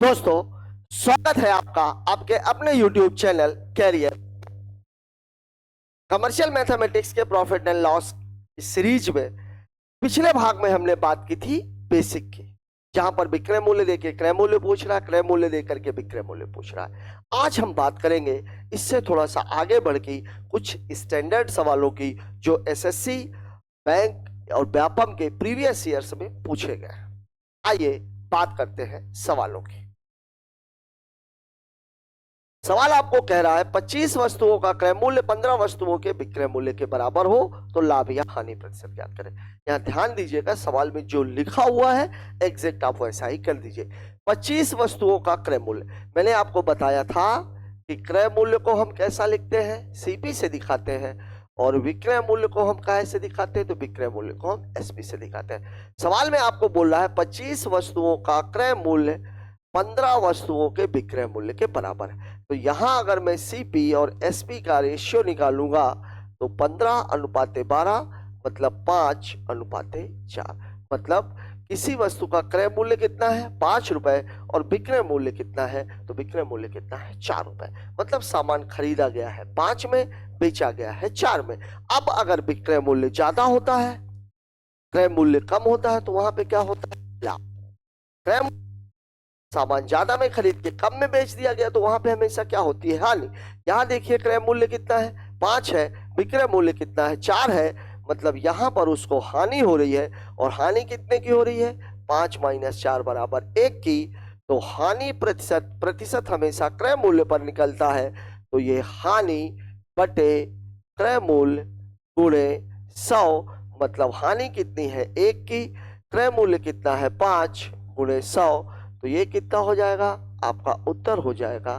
दोस्तों, स्वागत है आपका आपके अपने YouTube channel career commercial mathematics के प्रॉफिट एंड लॉस सीरीज में। पिछले भाग में हमने बात की थी बेसिक की, जहां पर विक्रय मूल्य देके क्रय मूल्य पूछ रहा है, क्रय मूल्य देकर के विक्रय मूल्य पूछ रहा है। आज हम बात करेंगे इससे थोड़ा सा आगे बढ़ के कुछ स्टैंडर्ड सवालों की जो एसएससी, बैंक और व्यापम के प्रीवियस ईयर्स में पूछे गए। आइए बात करते हैं सवालों की। सवाल आपको कह रहा है 25 वस्तुओं का क्रय मूल्य 15 वस्तुओं के विक्रय मूल्य के बराबर हो तो लाभ या हानि प्रतिशत ज्ञात करें। यहां ध्यान दीजिएगा, सवाल में जो लिखा हुआ है एग्जैक्ट आप वैसा ही कर दीजिए। 25 वस्तुओं का क्रय मूल्य, मैंने आपको बताया था कि क्रय मूल्य को हम कैसा लिखते हैं, सीपी से दिखाते हैं, और विक्रय मूल्य को हम काहे से दिखाते हैं, तो विक्रय मूल्य को हम एसपी से दिखाते हैं। सवाल में आपको बोल रहा है 25 वस्तुओं का क्रय मूल्य 15 वस्तुओं के विक्रय मूल्य के बराबर है। तो यहां अगर मैं सीपी और एसपी का रेशियो निकालूंगा तो 15:12 मतलब 5:4। मतलब किसी वस्तु का क्रय मूल्य कितना है 5 रुपए और विक्रय मूल्य कितना है, तो विक्रय मूल्य कितना है 4 रुपए। मतलब सामान खरीदा गया है 5 में, बेचा गया है 4 में। अब अगर विक्रय मूल्य ज्यादा होता है, क्रय मूल्य कम होता है, तो वहां पे क्या होता है, लाभ। क्रय सामान ज्यादा में खरीद के कम में बेच दिया गया तो वहां पे हमेशा क्या होती है, हानि। यहां देखिए क्रय मूल्य कितना है 5 है, विक्रय मूल्य कितना है 4 है, मतलब यहां पर उसको हानि हो रही है। और हानि कितने की हो रही है, 5 - 4 = 1 की। तो हानि प्रतिशत हमेशा क्रय मूल्य पर निकलता है। तो ये हानि बटे क्रय मूल्य गुणे 100, मतलब हानि कितनी है 1 की, क्रय मूल्य कितना है 5 गुणे 100, तो ये कितना हो जाएगा, आपका उत्तर हो जाएगा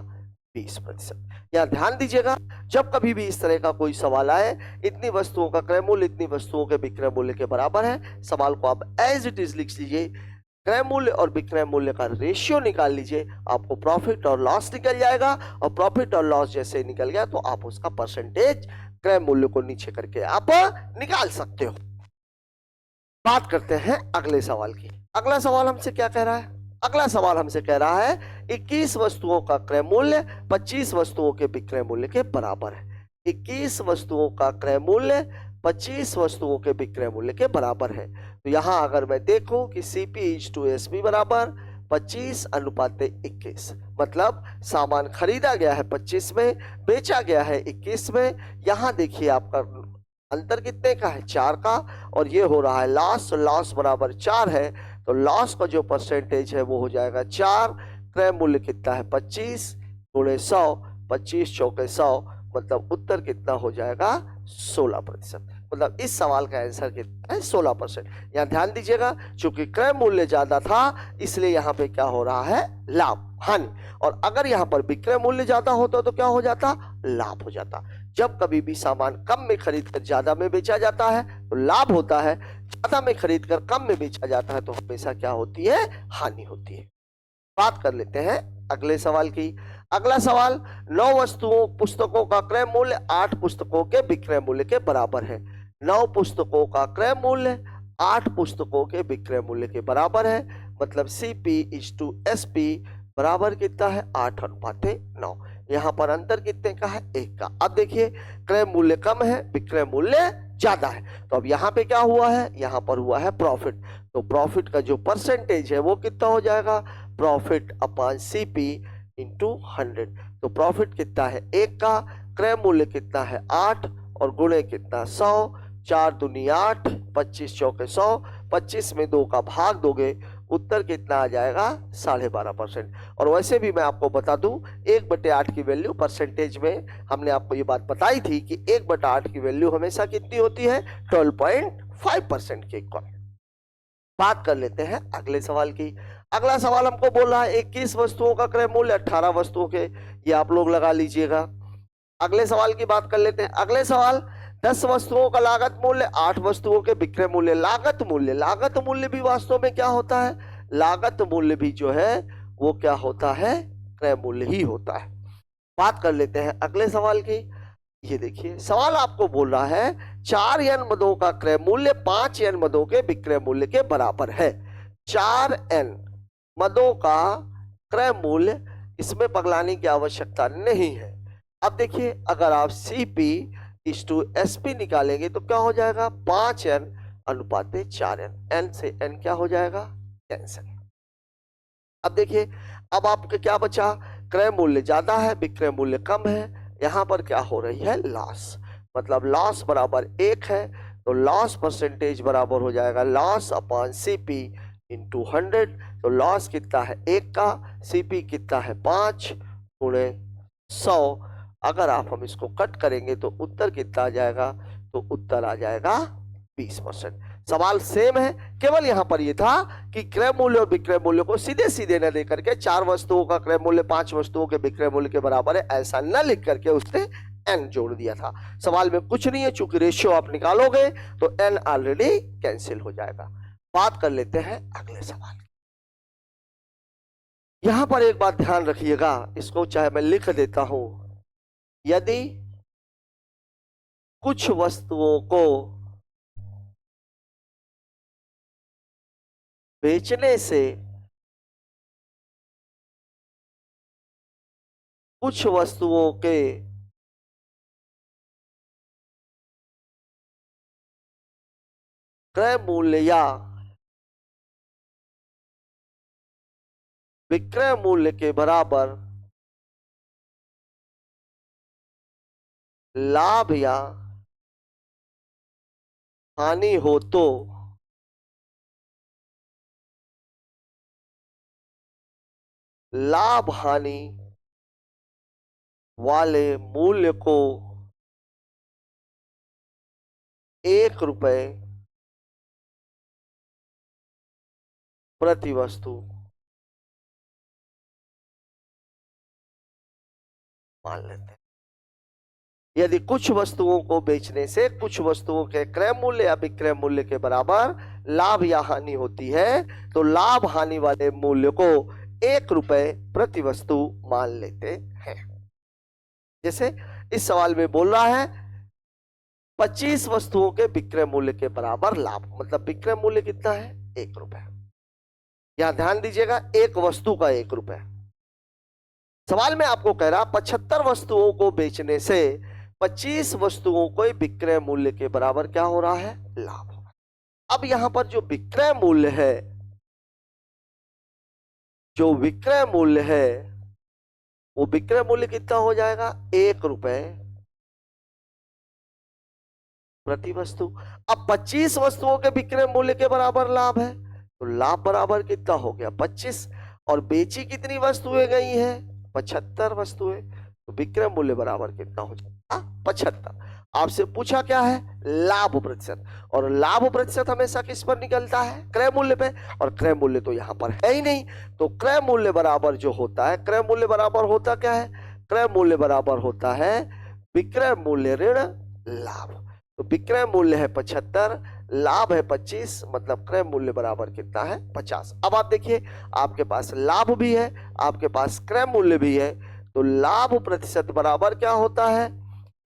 20%। यहाँ ध्यान दीजिएगा, जब कभी भी इस तरह का कोई सवाल आए, इतनी वस्तुओं का क्रय मूल्य इतनी वस्तुओं के विक्रय मूल्य के बराबर है, सवाल को आप एज इट इज लिख लीजिए, क्रय मूल्य और विक्रय मूल्य का रेशियो निकाल लीजिए, आपको प्रॉफिट और लॉस निकल जाएगा। और प्रॉफिट और लॉस जैसे निकल गया तो आप उसका परसेंटेज क्रय मूल्य को नीचे करके आप निकाल सकते हो। बात करते हैं अगले सवाल की। अगला सवाल हमसे क्या कह रहा है, अगला सवाल हमसे कह रहा है 21 वस्तुओं का क्रय मूल्य 25 वस्तुओं के विक्रय मूल्य के बराबर है। 21 वस्तुओं का क्रय मूल्य 25 वस्तुओं के विक्रय मूल्य के बराबर है। तो यहां अगर मैं देखूं कि CP/SB बराबर 25:21, मतलब सामान खरीदा गया है 25 में, बेचा गया है 21 में। यहां देखिए आपका अंतर कितने का है 4 का, और ये हो रहा है लॉस, लॉस बराबर 4 है, तो लॉस का जो परसेंटेज है वो हो जाएगा 4। क्रय मूल्य कितना है 25 गुणे 100, 25 चौके 100, मतलब उत्तर कितना हो जाएगा 16%। मतलब इस सवाल का आंसर कितना है 16%। यहाँ ध्यान दीजिएगा, चूंकि क्रय मूल्य ज्यादा था इसलिए यहाँ पे क्या हो रहा है, लाभ हानि। और अगर यहाँ पर विक्रय मूल्य ज्यादा होता तो क्या हो जाता, लाभ हो जाता। जब कभी भी सामान कम में खरीद कर ज्यादा में बेचा जाता है तो लाभ होता है, ज्यादा में खरीद कर कम में बेचा जाता है तो हमेशा क्या होती है, हानि होती है। बात कर लेते हैं अगले सवाल की। अगला सवाल, 9 वस्तुओं पुस्तकों का क्रय मूल्य 8 पुस्तकों के विक्रय मूल्य के बराबर है। 9 पुस्तकों का क्रय मूल्य 8 पुस्तकों के विक्रय मूल्य के बराबर है, मतलब CP/SP बराबर कितना है 8:9। यहाँ पर अंतर कितने का है, 1 का। अब देखिए क्रय मूल्य कम है, विक्रय मूल्य ज्यादा है, तो अब यहाँ पे क्या हुआ है, यहाँ पर हुआ है प्रॉफिट। तो प्रॉफिट का जो परसेंटेज है वो कितना हो जाएगा, प्रॉफिट अपॉन CP/100। तो प्रॉफिट कितना है 1 का, क्रय मूल्य कितना है 8 और गुणे कितना 100, 4 दूनी 8, 25 चौके 100, 25 में 2 का भाग दोगे, उत्तर कितना आ जाएगा 12.5%। और वैसे भी मैं आपको बता दूं 1/8 की वैल्यू परसेंटेज में हमने आपको ये बात बताई थी कि 1/8 की वैल्यू हमेशा कितनी होती है, 12.5% के इक्वल। बात कर लेते हैं अगले सवाल की। अगला सवाल हमको बोल रहा है 21 वस्तुओं का क्रय मूल्य 18 वस्तुओं के, ये आप लोग लगा लीजिएगा। अगले सवाल की बात कर लेते हैं। अगले सवाल, 10 वस्तुओं का लागत मूल्य 8 वस्तुओं के विक्रय मूल्य। लागत मूल्य भी वास्तव में क्या होता है, लागत मूल्य भी जो है वो क्या होता है, क्रय मूल्य ही होता है। बात कर लेते हैं अगले सवाल की। ये देखिए सवाल आपको बोल रहा है 4 N मदों का क्रय मूल्य 5 N मदों के विक्रय मूल्य के बराबर है। 4 N मदों का क्रय मूल्य, इसमें पगलाने की आवश्यकता नहीं है। अब देखिए, अगर आप CP/SP निकालेंगे तो क्या हो जाएगा, 5n/4n, n से n क्या हो जाएगा, कैंसिल। अब देखिए, अब आपका क्या बचा, क्रय मूल्य ज्यादा है, विक्रय मूल्य कम है, यहां पर क्या हो रही है, लॉस, मतलब लॉस बराबर 1 है, तो लॉस परसेंटेज बराबर हो जाएगा लॉस अपॉन CP इंटू 100। तो लॉस कितना है 1 का, CP कितना है 5 गुणे 100। अगर हम इसको कट करेंगे तो उत्तर कितना आ जाएगा, तो उत्तर आ जाएगा 20%। सवाल सेम है, केवल यहां पर यह था कि क्रय मूल्य और विक्रय मूल्य को सीधे सीधे न लेकर के 4 वस्तुओं का क्रय मूल्य 5 वस्तुओं के विक्रय मूल्य के बराबर है, ऐसा न लिख करके उसने n जोड़ दिया था। सवाल में कुछ नहीं है, चूंकि रेशियो आप निकालोगे तो n ऑलरेडी कैंसिल हो जाएगा। बात कर लेते हैं अगले सवाल। यहां पर एक बात ध्यान रखिएगा, इसको चाहे मैं लिख देता हूं, यदि कुछ वस्तुओं को बेचने से कुछ वस्तुओं के क्रय मूल्य या विक्रय मूल्य के बराबर लाभ या हानि हो तो लाभ हानि वाले मूल्य को 1 रुपए प्रति वस्तु मान लेते हैं। यदि कुछ वस्तुओं को बेचने से कुछ वस्तुओं के क्रय मूल्य या विक्रय मूल्य के बराबर लाभ या हानि होती है तो लाभ हानि वाले मूल्य को 1 रुपए प्रति वस्तु मान लेते हैं। जैसे इस सवाल में बोल रहा है 25 वस्तुओं के विक्रय मूल्य के बराबर लाभ, मतलब विक्रय मूल्य कितना है 1 रुपए। यहां ध्यान दीजिएगा, एक वस्तु का 1 रुपए। सवाल में आपको कह रहा 75 वस्तुओं को बेचने से 25 वस्तुओं को विक्रय मूल्य के बराबर क्या हो रहा है, लाभ। अब यहां पर जो विक्रय मूल्य है, जो विक्रय मूल्य है वो विक्रय मूल्य कितना हो जाएगा 1 रुपए प्रति वस्तु। अब 25 वस्तुओं के विक्रय मूल्य के बराबर लाभ है, तो लाभ बराबर कितना हो गया 25, और बेची कितनी वस्तुएं गई हैं 75 वस्तुएं, तो विक्रय मूल्य बराबर कितना हो जाएगा 75। आपसे पूछा क्या है, लाभ प्रतिशत, और लाभ प्रतिशत हमेशा किस पर निकलता है, क्रय मूल्य पे, और क्रय मूल्य तो यहां पर है ही नहीं, तो क्रय मूल्य बराबर जो होता है, क्रय मूल्य बराबर होता क्या है, क्रय मूल्य बराबर होता है विक्रय मूल्य ऋण लाभ। तो विक्रय मूल्य है 75, लाभ है 25, मतलब क्रय मूल्य बराबर कितना है 50। अब आप देखिए, आपके पास लाभ भी है, आपके पास क्रय मूल्य भी है, तो लाभ प्रतिशत बराबर क्या होता है,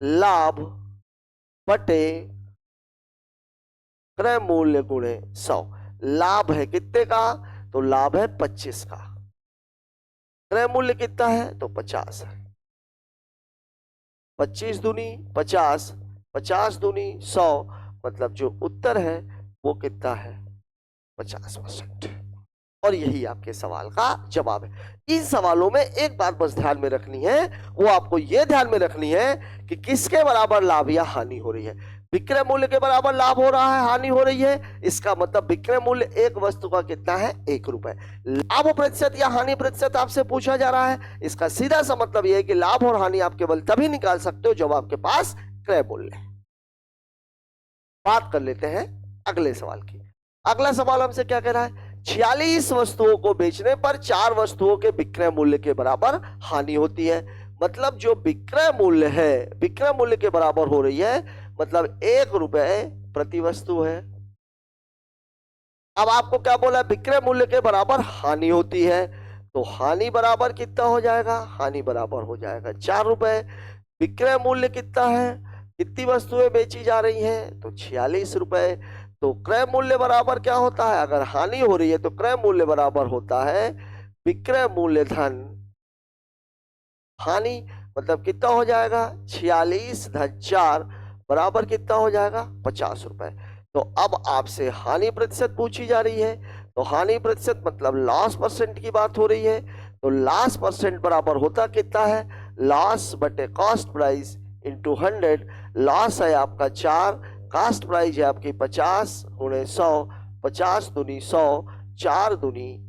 लाभ बटे क्रय मूल्य गुणे 100। लाभ है कितने का, तो लाभ है 25 का, क्रय मूल्य कितना है तो 50 है, 25 दूनी 50, 50 दूनी 100, मतलब जो उत्तर है वो कितना है 50%। और यही आपके सवाल का जवाब है। इन सवालों में एक बात बस ध्यान में रखनी है, वो आपको ये ध्यान में रखनी है कि किसके बराबर लाभ या हानि हो रही है। विक्रय मूल्य के बराबर लाभ हो रहा है, हानि हो रही है, इसका मतलब विक्रय मूल्य एक वस्तु का कितना है 1 रुपए। लाभ प्रतिशत या हानि प्रतिशत आपसे पूछा जा रहा है, इसका सीधा सा मतलब यह है कि लाभ और हानि आप केवल तभी निकाल सकते हो जब आपके पास क्रय मूल्य है। बात कर लेते हैं अगले सवाल की। अगला सवाल हमसे क्या कह रहा है, 46 वस्तुओं को बेचने पर 4 वस्तुओं के विक्रय मूल्य के बराबर हानि होती है, मतलब जो विक्रय मूल्य है विक्रय मूल्य के बराबर हो रही है, मतलब 1 रुपए प्रति वस्तु है। अब आपको क्या बोला, विक्रय मूल्य के बराबर हानि होती है, तो हानि बराबर कितना हो जाएगा, हानि बराबर हो जाएगा 4 रुपए। विक्रय मूल्य कितना है, कितनी वस्तुएं बेची जा रही हैं, तो 46 रुपए। तो क्रय मूल्य बराबर क्या होता है, अगर हानि हो रही है तो क्रय मूल्य बराबर होता है विक्रय मूल्य धन हानि, मतलब कितना हो जाएगा 46 धन 4 बराबर कितना हो जाएगा 50 रुपए। तो अब आपसे हानि प्रतिशत पूछी जा रही है, तो हानि प्रतिशत मतलब लॉस परसेंट की बात हो रही है। तो लॉस परसेंट बराबर होता कितना है, लॉस बटे कॉस्ट प्राइस इंटू 100। लॉस है आपका 4, कास्ट प्राइस है आपकी 50 गुणे 100, 50 दूनी 100, 4 दूनी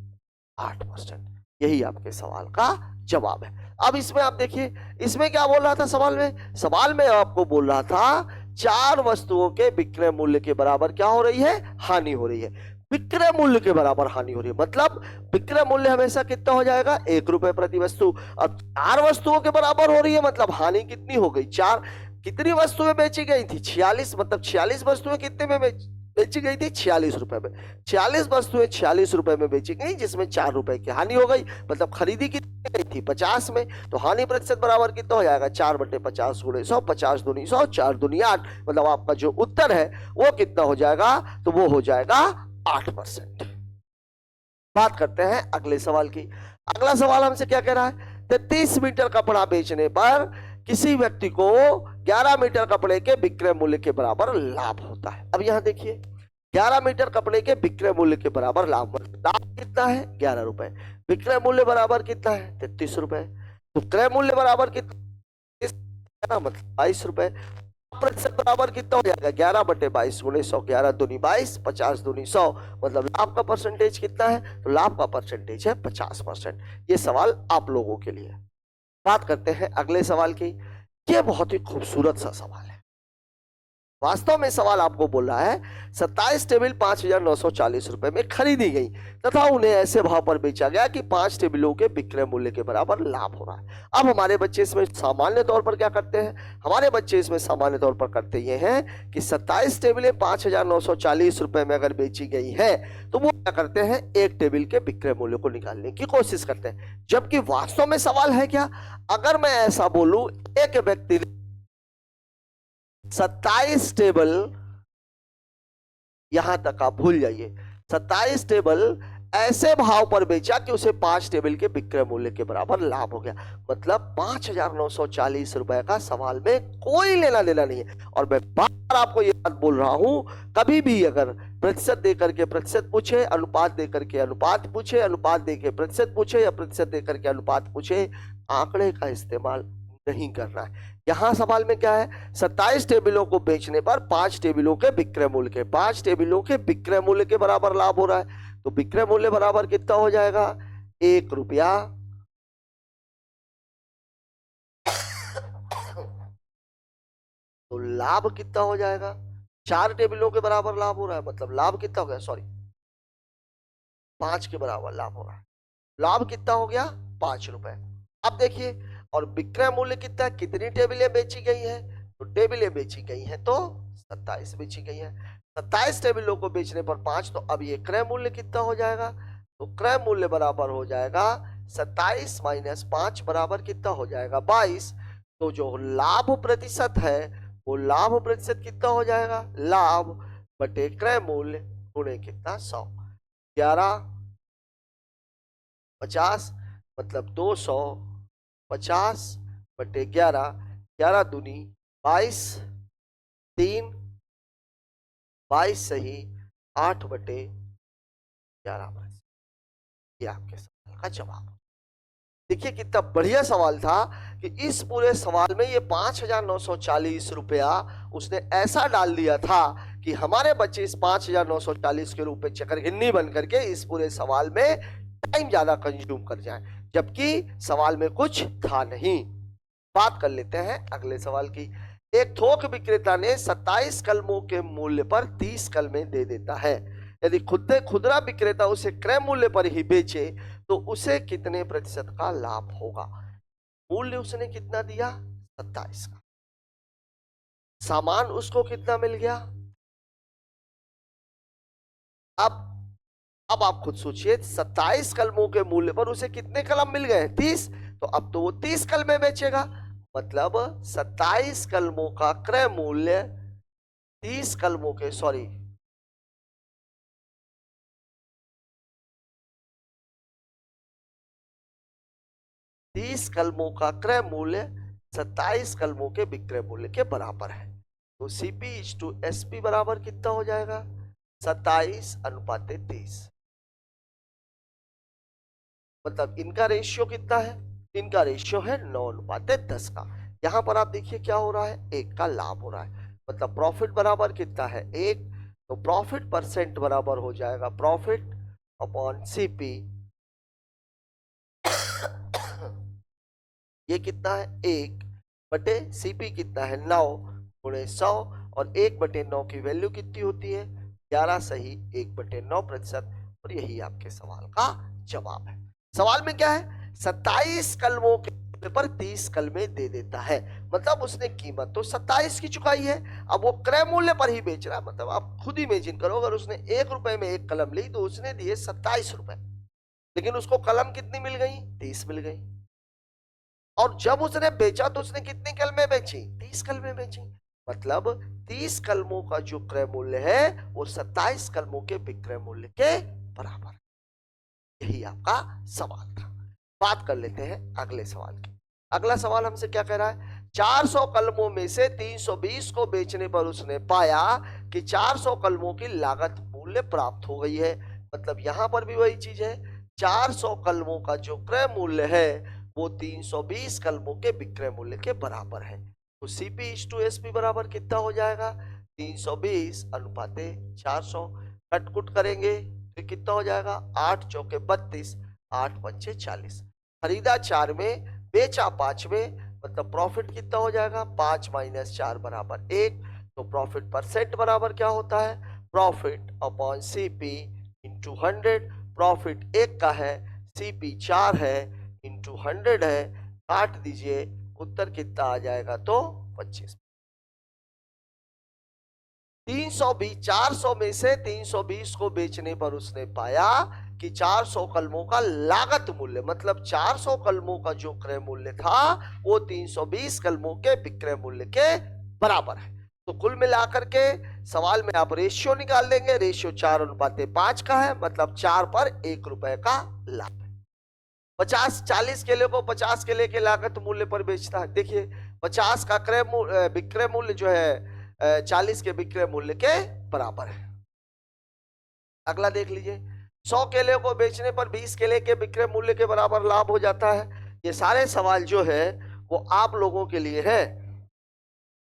8%। यही आपके सवाल का जवाब है। अब इसमें आप देखिए, इसमें क्या बोल रहा था सवाल में आपको बोल रहा था 4 वस्तुओं के विक्रय मूल्य के बराबर क्या हो रही है, हानि हो रही है। विक्रय मूल्य के बराबर हानि हो रही है मतलब विक्रय मूल्य हमेशा कितना हो जाएगा 1 रुपए प्रति वस्तु। अब 4 वस्तुओं के बराबर हो रही है मतलब हानि कितनी हो गई 4। कितनी वस्तुएं बेची गई थी 46, मतलब 46 वस्तुएं कितने में बेची गई थी 46 रुपए में। 46 वस्तुएं 46 रुपए में बेची गई, जिसमें 4 रुपए की हानि हो गई, मतलब खरीदी कितनी गई थी 50 में। तो हानि प्रतिशत बराबर कितना हो जाएगा 4 बटे 50 गुणे 100, 50 दूनी 100, 4 दूनी 8, मतलब आपका जो उत्तर है वो कितना हो जाएगा, तो वो हो जाएगा 8%। बात करते हैं अगले सवाल की। अगला सवाल हमसे क्या कह रहा है, 33 मीटर कपड़ा बेचने पर किसी व्यक्ति को 11 मीटर कपड़े के विक्रय मूल्य के बराबर लाभ होता है। अब यहां देखिए 11 मीटर कपड़े के विक्रय मूल्य के बराबर लाभ कितना है 11 रुपए, विक्रय मूल्य बराबर कितना है 33 रुपए, तो क्रय मूल्य बराबर कितना, मतलब 22 रुपए। प्रतिशत बराबर कितना हो जाएगा 11 बटे 22 गुणे 100, 11 दूनी 22, 50 दूनी 100, मतलब लाभ का परसेंटेज कितना है, तो लाभ का परसेंटेज है 50%। ये सवाल आप लोगों के लिए। बात करते हैं अगले सवाल की। ये बहुत ही खूबसूरत सा सवाल है। वास्तव में सवाल आपको बोल रहा है 27 टेबल 5,940 रुपए में खरीदी गई तथा उन्हें ऐसे भाव पर बेचा गया कि 5 टेबलों के विक्रय मूल्य के बराबर लाभ हो रहा है। अब हमारे बच्चे इसमें सामान्य तौर पर क्या करते हैं, हमारे बच्चे इसमें सामान्य तौर पर करते ये हैं कि 27 टेबलें 5,940 रुपए में अगर बेची गई है तो वो क्या करते हैं, एक टेबल के विक्रय मूल्य को निकालने की कोशिश करते हैं। जबकि वास्तव में सवाल है क्या, अगर मैं ऐसा बोलूं एक व्यक्ति 27 टेबल, यहां तक आप भूल जाइए, 27 टेबल ऐसे भाव पर बेचा कि उसे 5 टेबल के विक्रय मूल्य के बराबर लाभ हो गया, मतलब 5,940 रुपए का सवाल में कोई लेना देना नहीं है। और मैं बार आपको ये बात बोल रहा हूं, कभी भी अगर प्रतिशत देकर के प्रतिशत पूछे, अनुपात देकर के अनुपात पूछे, अनुपात देकर प्रतिशत पूछे या प्रतिशत देकर के अनुपात पूछे, आंकड़े का इस्तेमाल नहीं करना है। यहां सवाल में क्या है, 27 टेबलों को बेचने पर 5 टेबलों के विक्रय मूल्य के 5 टेबलों के विक्रय मूल्य के बराबर लाभ हो रहा है, तो विक्रय मूल्य बराबर कितना हो जाएगा 1 रुपया। तो लाभ कितना हो जाएगा, 4 टेबलों के बराबर लाभ हो रहा है, मतलब लाभ कितना हो गया, सॉरी 5 के बराबर लाभ हो रहा है, लाभ कितना हो गया 5 रुपए। अब देखिए, और विक्रय मूल्य कितना, कितनी टेबलें बेची गई है, तो टेबलें बेची गई है तो 27 बेची गई है, 27 टेबलों को बेचने पर 5, तो अब ये क्रय मूल्य कितना हो जाएगा, तो क्रय मूल्य बराबर हो जाएगा 27 माइनस 5 बराबर कितना हो जाएगा 22। तो जो लाभ प्रतिशत है वो लाभ प्रतिशत कितना हो जाएगा, लाभ बटे क्रय मूल्य गुणे कितना 100, 11 50, मतलब 250 बटे 11, 11 दूनी 22, 3 22 सही 8 बटे 11। ये आपके सवाल का जवाब। देखिए कितना बढ़िया सवाल था कि इस पूरे सवाल में ये 5,940 रुपया उसने ऐसा डाल दिया था कि हमारे बच्चे इस 5,940 के रूप में चक्रघिन्नी बन करके इस पूरे सवाल में टाइम ज्यादा कंज्यूम कर जाए, जबकि सवाल में कुछ था नहीं। बात कर लेते हैं अगले सवाल की। एक थोक विक्रेता ने 27 कलमों के मूल्य पर 30 कलमें दे देता है। यदि खुदरा विक्रेता उसे क्रय मूल्य पर ही बेचे तो उसे कितने प्रतिशत का लाभ होगा। मूल्य उसने कितना दिया 27 का, सामान उसको कितना मिल गया। अब आप खुद सोचिए 27 कलमों के मूल्य पर उसे कितने कलम मिल गए 30, तो अब तो वो 30 कलमें बेचेगा, मतलब 27 कलमों का क्रय मूल्य 30 कलमों के, सॉरी 30 कलमों का क्रय मूल्य 27 कलमों के विक्रय मूल्य के बराबर है। तो CP/SP बराबर कितना हो जाएगा? 27:30। मतलब इनका रेशियो कितना है? इनका रेशियो है 9:10 का। यहां पर आप देखिए क्या हो रहा है, 1 का लाभ हो रहा है। मतलब प्रॉफिट बराबर कितना है? 1। तो प्रॉफिट परसेंट बराबर हो जाएगा प्रॉफिट अपॉन CP। ये कितना है? 1/CP कितना है? 9 गुणे 100। और 1/9 की वैल्यू कितनी होती है? 11 सही 1/9%। और यही आपके सवाल का जवाब है। सवाल में क्या है? 27 कलमों के पर 30 कलमें दे देता है। मतलब उसने कीमत तो 27 की चुकाई है, अब वो क्रय मूल्य पर ही बेच रहा है। मतलब आप खुद इमेजिन करो, अगर उसने 1 रुपए में 1 कलम ली तो उसने दिए 27 रुपए, लेकिन उसको कलम कितनी मिल गई? 30 मिल गई। और जब उसने बेचा तो उसने कितनी कलमें बेची? 30 कलमें बेची। मतलब 30 कलमों का जो क्रय मूल्य है वो 27 कलमों के विक्रय मूल्य के बराबर है। यही आपका सवाल था। बात कर लेते हैं अगले सवाल की। अगला सवाल हमसे क्या कह रहा है? 400 कलमों में से 320 को बेचने पर उसने पाया कि 400 कलमों की लागत मूल्य प्राप्त हो गई है। मतलब यहां पर भी वही चीज है, 400 कलमों का जो क्रय मूल्य है वो 320 कलमों के विक्रय मूल्य के बराबर है। तो CP/SP बराबर कितना हो जाएगा? 320:400। कटकुट करेंगे तो कितना हो जाएगा? 8 चौके 32, 8 पंचे 40। खरीदा 4 में, बेचा 5 में। मतलब प्रॉफिट कितना हो जाएगा? 5 - 4 बराबर 1। तो प्रॉफिट परसेंट बराबर क्या होता है? Profit upon CP into 100। Profit 1 का है, CP 4 है, इंटू 100 है। काट दीजिए, उत्तर कितना आ जाएगा? तो 25। 320, 400 में से 320 को बेचने पर उसने पाया कि 400 कलमों का लागत मूल्य, मतलब 400 कलमों का जो क्रय मूल्य था वो 320 कलमों के विक्रय मूल्य के बराबर है। तो कुल मिलाकर के सवाल में आप रेशियो निकाल देंगे। रेशियो 4:5 का है, मतलब 4 पर 1 रुपए का लाभ है। 40 केले को 50 केले के लागत मूल्य पर बेचता है। देखिए 50 का विक्रय मूल्य जो है 40 के विक्रय मूल्य के बराबर है। अगला देख लीजिए, 100 केले को बेचने पर 20 केले के विक्रय मूल्य के बराबर लाभ हो जाता है। ये सारे सवाल जो है वो आप लोगों के लिए है।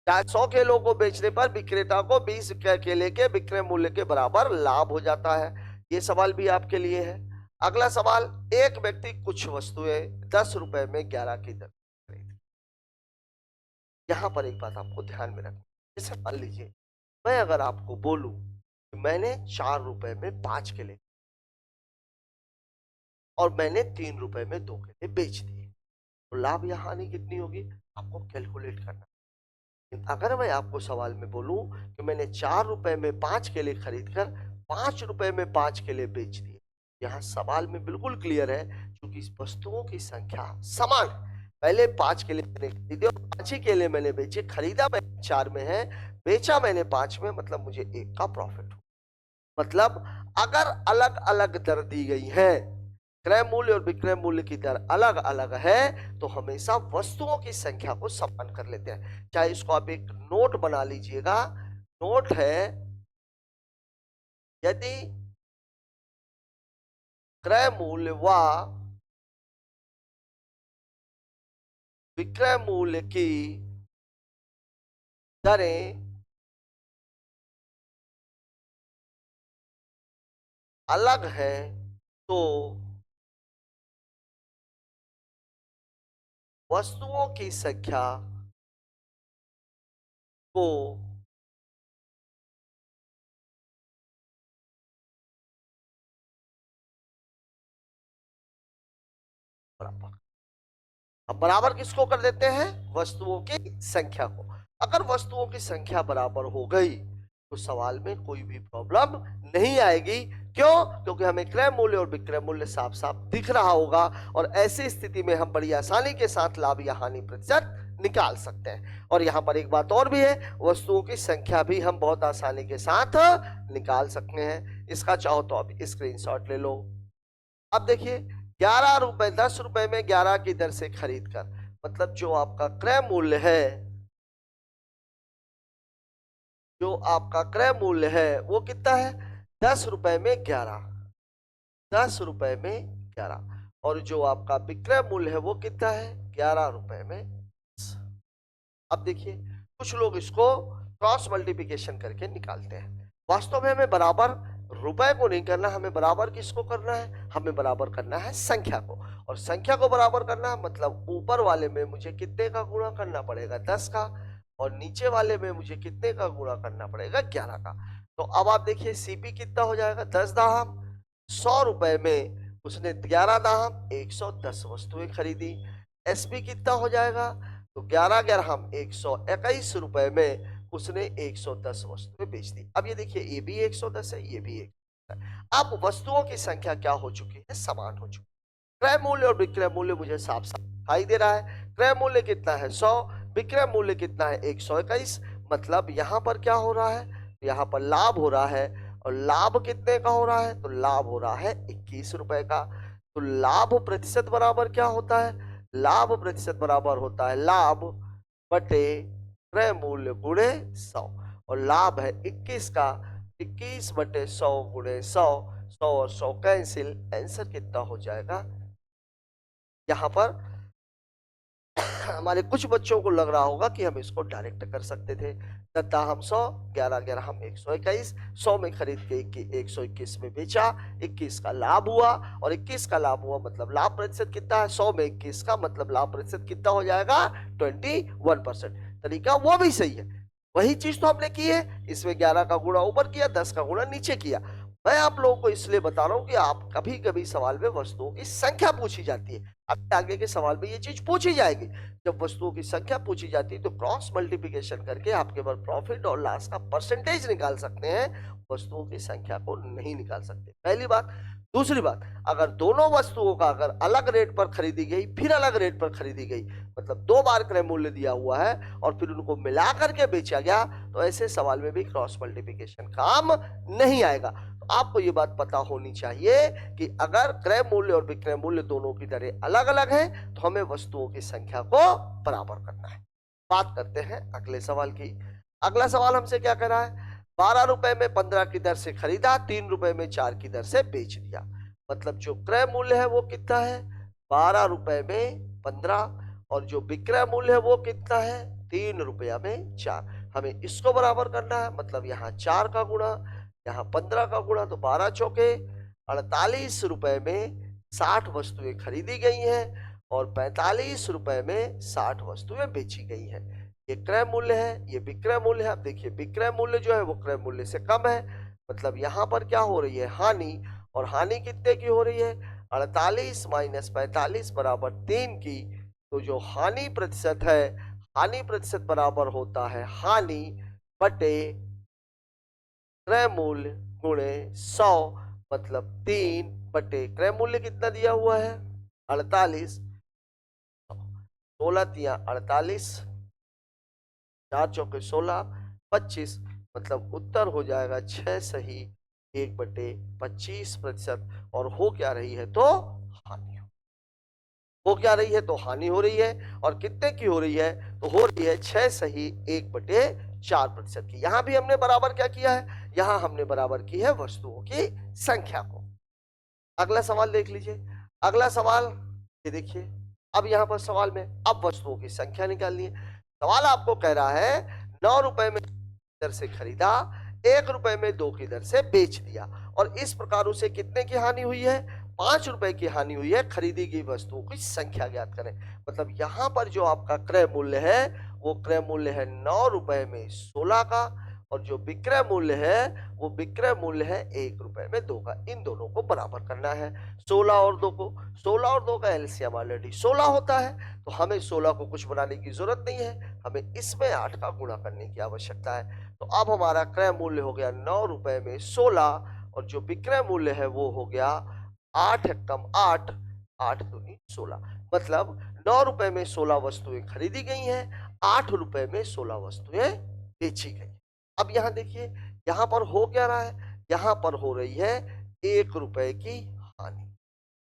100 केलों को बेचने पर विक्रेता को 20 केले के विक्रय मूल्य के बराबर लाभ हो जाता है। ये सवाल भी आपके लिए है। अगला सवाल, एक व्यक्ति कुछ वस्तुएं 10 रुपए में 11 की दर खरीद। यहां पर एक बात आपको ध्यान में रखना, जैसे मान लीजिए मैं अगर आपको बोलूं कि मैंने 4 रुपए में 5 केले और मैंने 3 रुपए में 2 केले बेच दिए, तो लाभ या हानि कितनी होगी आपको कैलकुलेट करना। अगर मैं आपको सवाल में बोलूं कि मैंने 4 रुपए में 5 केले खरीद कर 5 रुपए में 5 केले बेच दिए, यहाँ सवाल में बिल्कुल क्लियर है क्योंकि इस वस्तुओं की संख्या समान है। पहले 5 केले मैंने खरीदे और 5 ही केले मैंने बेचे। खरीदा मैंने 4 में है, बेचा मैंने 5 में, मतलब मुझे 1 का प्रॉफिट हो। मतलब अगर अलग अलग दर दी गई है, क्रय मूल्य और विक्रय मूल्य की दर अलग अलग है, तो हमेशा वस्तुओं की संख्या को समान कर लेते हैं। चाहे इसको आप एक नोट बना लीजिएगा। नोट है, यदि क्रय मूल्य व विक्रय मूल्य की दरें अलग है तो वस्तुओं की संख्या को बराबर। अब बराबर किसको कर देते हैं? वस्तुओं की संख्या को। अगर वस्तुओं की संख्या बराबर हो गई तो सवाल में कोई भी प्रॉब्लम नहीं आएगी। क्यों? क्योंकि हमें क्रय मूल्य और विक्रय मूल्य साफ साफ दिख रहा होगा और ऐसी स्थिति में हम बड़ी आसानी के साथ लाभ या हानि प्रतिशत निकाल सकते हैं। और यहां पर एक बात और भी है, वस्तुओं की संख्या भी हम बहुत आसानी के साथ निकाल सकते हैं। इसका चाहो तो आप स्क्रीनशॉट ले लो। अब देखिए 11 रुपए 10 रुपए में 11 की दर से खरीद कर, मतलब जो आपका क्रय मूल्य है, जो आपका क्रय मूल्य है वो कितना है, 10 रुपए में 11, 10 रुपए में 11, और जो आपका विक्रय मूल्य है वो कितना है, 11 रुपए में 10। अब देखिए कुछ लोग इसको क्रॉस मल्टीप्लिकेशन करके निकालते हैं। वास्तव में हमें बराबर रुपए को नहीं करना, हमें बराबर किसको करना है, हमें बराबर करना है संख्या को, और संख्या को बराबर करना है मतलब ऊपर वाले में मुझे कितने का गुणा करना पड़ेगा, 10 का, और नीचे वाले में मुझे कितने का गुणा करना पड़ेगा, 11 का। तो अब आप देखिए सीपी कितना हो जाएगा, 10 दाहम, 100 रुपए में उसने 11 दाहम 110 वस्तुएं खरीदी। एसपी कितना हो जाएगा, तो 11 11 121 रुपए में उसने 110 वस्तुएं बेच दी। अब ये देखिए ये भी 110 है, ये भी 110 है। अब वस्तुओं की संख्या क्या हो चुकी है, समान हो चुकी है। क्रय मूल्य और विक्रय मूल्य मुझे साफ साफ दिखाई दे रहा है। क्रय मूल्य कितना है 100, विक्रय मूल्य कितना है 121, मतलब यहाँ पर क्या हो रहा है, यहाँ पर लाभ हो रहा है, और लाभ कितने का हो रहा है, तो लाभ हो रहा है 21 रुपए का। तो लाभ प्रतिशत बराबर क्या होता है, लाभ प्रतिशत बराबर होता है लाभ बटे क्रय मूल्य गुणे 100, और लाभ है 21 का, 21 बटे 100 गुणे 100, 100 और 100 कैंसिल, आंसर कितना हो जाएगा। यहाँ पर हमारे कुछ बच्चों को लग रहा होगा कि हम इसको डायरेक्ट कर सकते थे, 10 हम 100, 11 11 हम 121, 100 में खरीद के 121 में बेचा, 21 का लाभ हुआ, और 21 का लाभ हुआ मतलब लाभ प्रतिशत कितना है, 100 में 21 का मतलब लाभ प्रतिशत कितना हो जाएगा 21%। तरीका वो भी सही है, वही चीज तो हमने की है, इसमें 11 का गुणा ऊपर किया, 10 का गुणा नीचे किया। मैं आप लोगों को इसलिए बता रहा हूं कि आप कभी कभी सवाल में वस्तुओं की संख्या पूछी जाती है, अब आगे के सवाल में ये चीज पूछी जाएगी। जब वस्तुओं की संख्या पूछी जाती है तो क्रॉस मल्टीप्लिकेशन करके आप केवल प्रॉफिट और लॉस का परसेंटेज निकाल सकते हैं, वस्तुओं की संख्या को नहीं निकाल सकते, पहली बात। दूसरी बात, अगर दोनों वस्तुओं का अगर अलग रेट पर खरीदी गई फिर अलग रेट पर खरीदी गई, मतलब 2 बार क्रय मूल्य दिया हुआ है और फिर उनको मिला करके बेचा गया, तो ऐसे सवाल में भी क्रॉस मल्टीप्लिकेशन काम नहीं आएगा। तो आपको ये बात पता होनी चाहिए कि अगर क्रय मूल्य और विक्रय मूल्य दोनों की दरें अलग अलग हैं तो हमें वस्तुओं की संख्या को बराबर करना है। बात करते हैं अगले सवाल की। अगला सवाल हमसे क्या कह रहा है, 12 रुपए में 15 की दर से खरीदा, 3 रुपए में 4 की दर से बेच दिया, मतलब जो क्रय मूल्य है वो कितना है 12 रुपए में 15, और जो विक्रय मूल्य है वो कितना है 3 रुपया में 4। हमें इसको बराबर करना है, मतलब यहाँ 4 का गुणा, यहाँ 15 का गुणा, तो 12 चौके 48 रुपए में 60 वस्तुएं खरीदी गई हैं और 45 रुपए में 60 वस्तुएं बेची गई हैं। ये क्रय मूल्य है, ये विक्रय मूल्य है। अब देखिए विक्रय मूल्य जो है वो क्रय मूल्य से कम है, मतलब यहाँ पर क्या हो रही है हानि, और हानि कितने की हो रही है 48 माइनस 45 बराबर 3 की। तो जो हानि प्रतिशत है, हानि प्रतिशत बराबर होता है हानि बटे क्रय मूल्य गुणे 100, मतलब 3 बटे क्रय मूल्य कितना दिया हुआ है 48, 16 तिया 48, 4 चौके 16, 25, मतलब उत्तर हो जाएगा 6 सही 1/25%। और हो क्या रही है तो हानि हो क्या रही है तो हानि हो रही है, और कितने की हो रही है तो हो रही है 6 सही 1/4% की। यहां भी हमने बराबर क्या किया है, यहां हमने बराबर की है वस्तुओं की संख्या को। अगला सवाल देख लीजिए। अगला सवाल ये देखिए, अब यहां पर सवाल में अब वस्तुओं की संख्या निकालनी है। सवाल आपको कह रहा है 9 रुपए में दर से खरीदा, 1 रुपए में 2 की दर से बेच दिया, और इस प्रकार उसे कितने की हानि हुई है 5 रुपए की हानि हुई है। खरीदी गई वस्तुओं की संख्या ज्ञात करें। मतलब यहाँ पर जो आपका क्रय मूल्य है वो क्रय मूल्य है 9 रुपए में 16 का, और जो विक्रय मूल्य है वो विक्रय मूल्य है 1 रुपए में 2 का। इन दोनों को बराबर करना है, 16 और 2 को। 16 और 2 का एलसीएम ऑलरेडी 16 होता है, तो हमें 16 को कुछ बनाने की जरूरत नहीं है, हमें इसमें 8 का गुणा करने की आवश्यकता है। तो अब हमारा क्रय मूल्य हो गया 9 रुपए में 16, और जो विक्रय मूल्य है वो हो गया 8 एकम 8, 8 दूनी 16, मतलब 9 रुपए में 16 वस्तुएं खरीदी गई हैं, 8 रुपए में 16 वस्तुएं बेची गई। अब यहां देखिए, यहां पर हो क्या रहा है, यहां पर हो रही है 1 रुपए की हानि।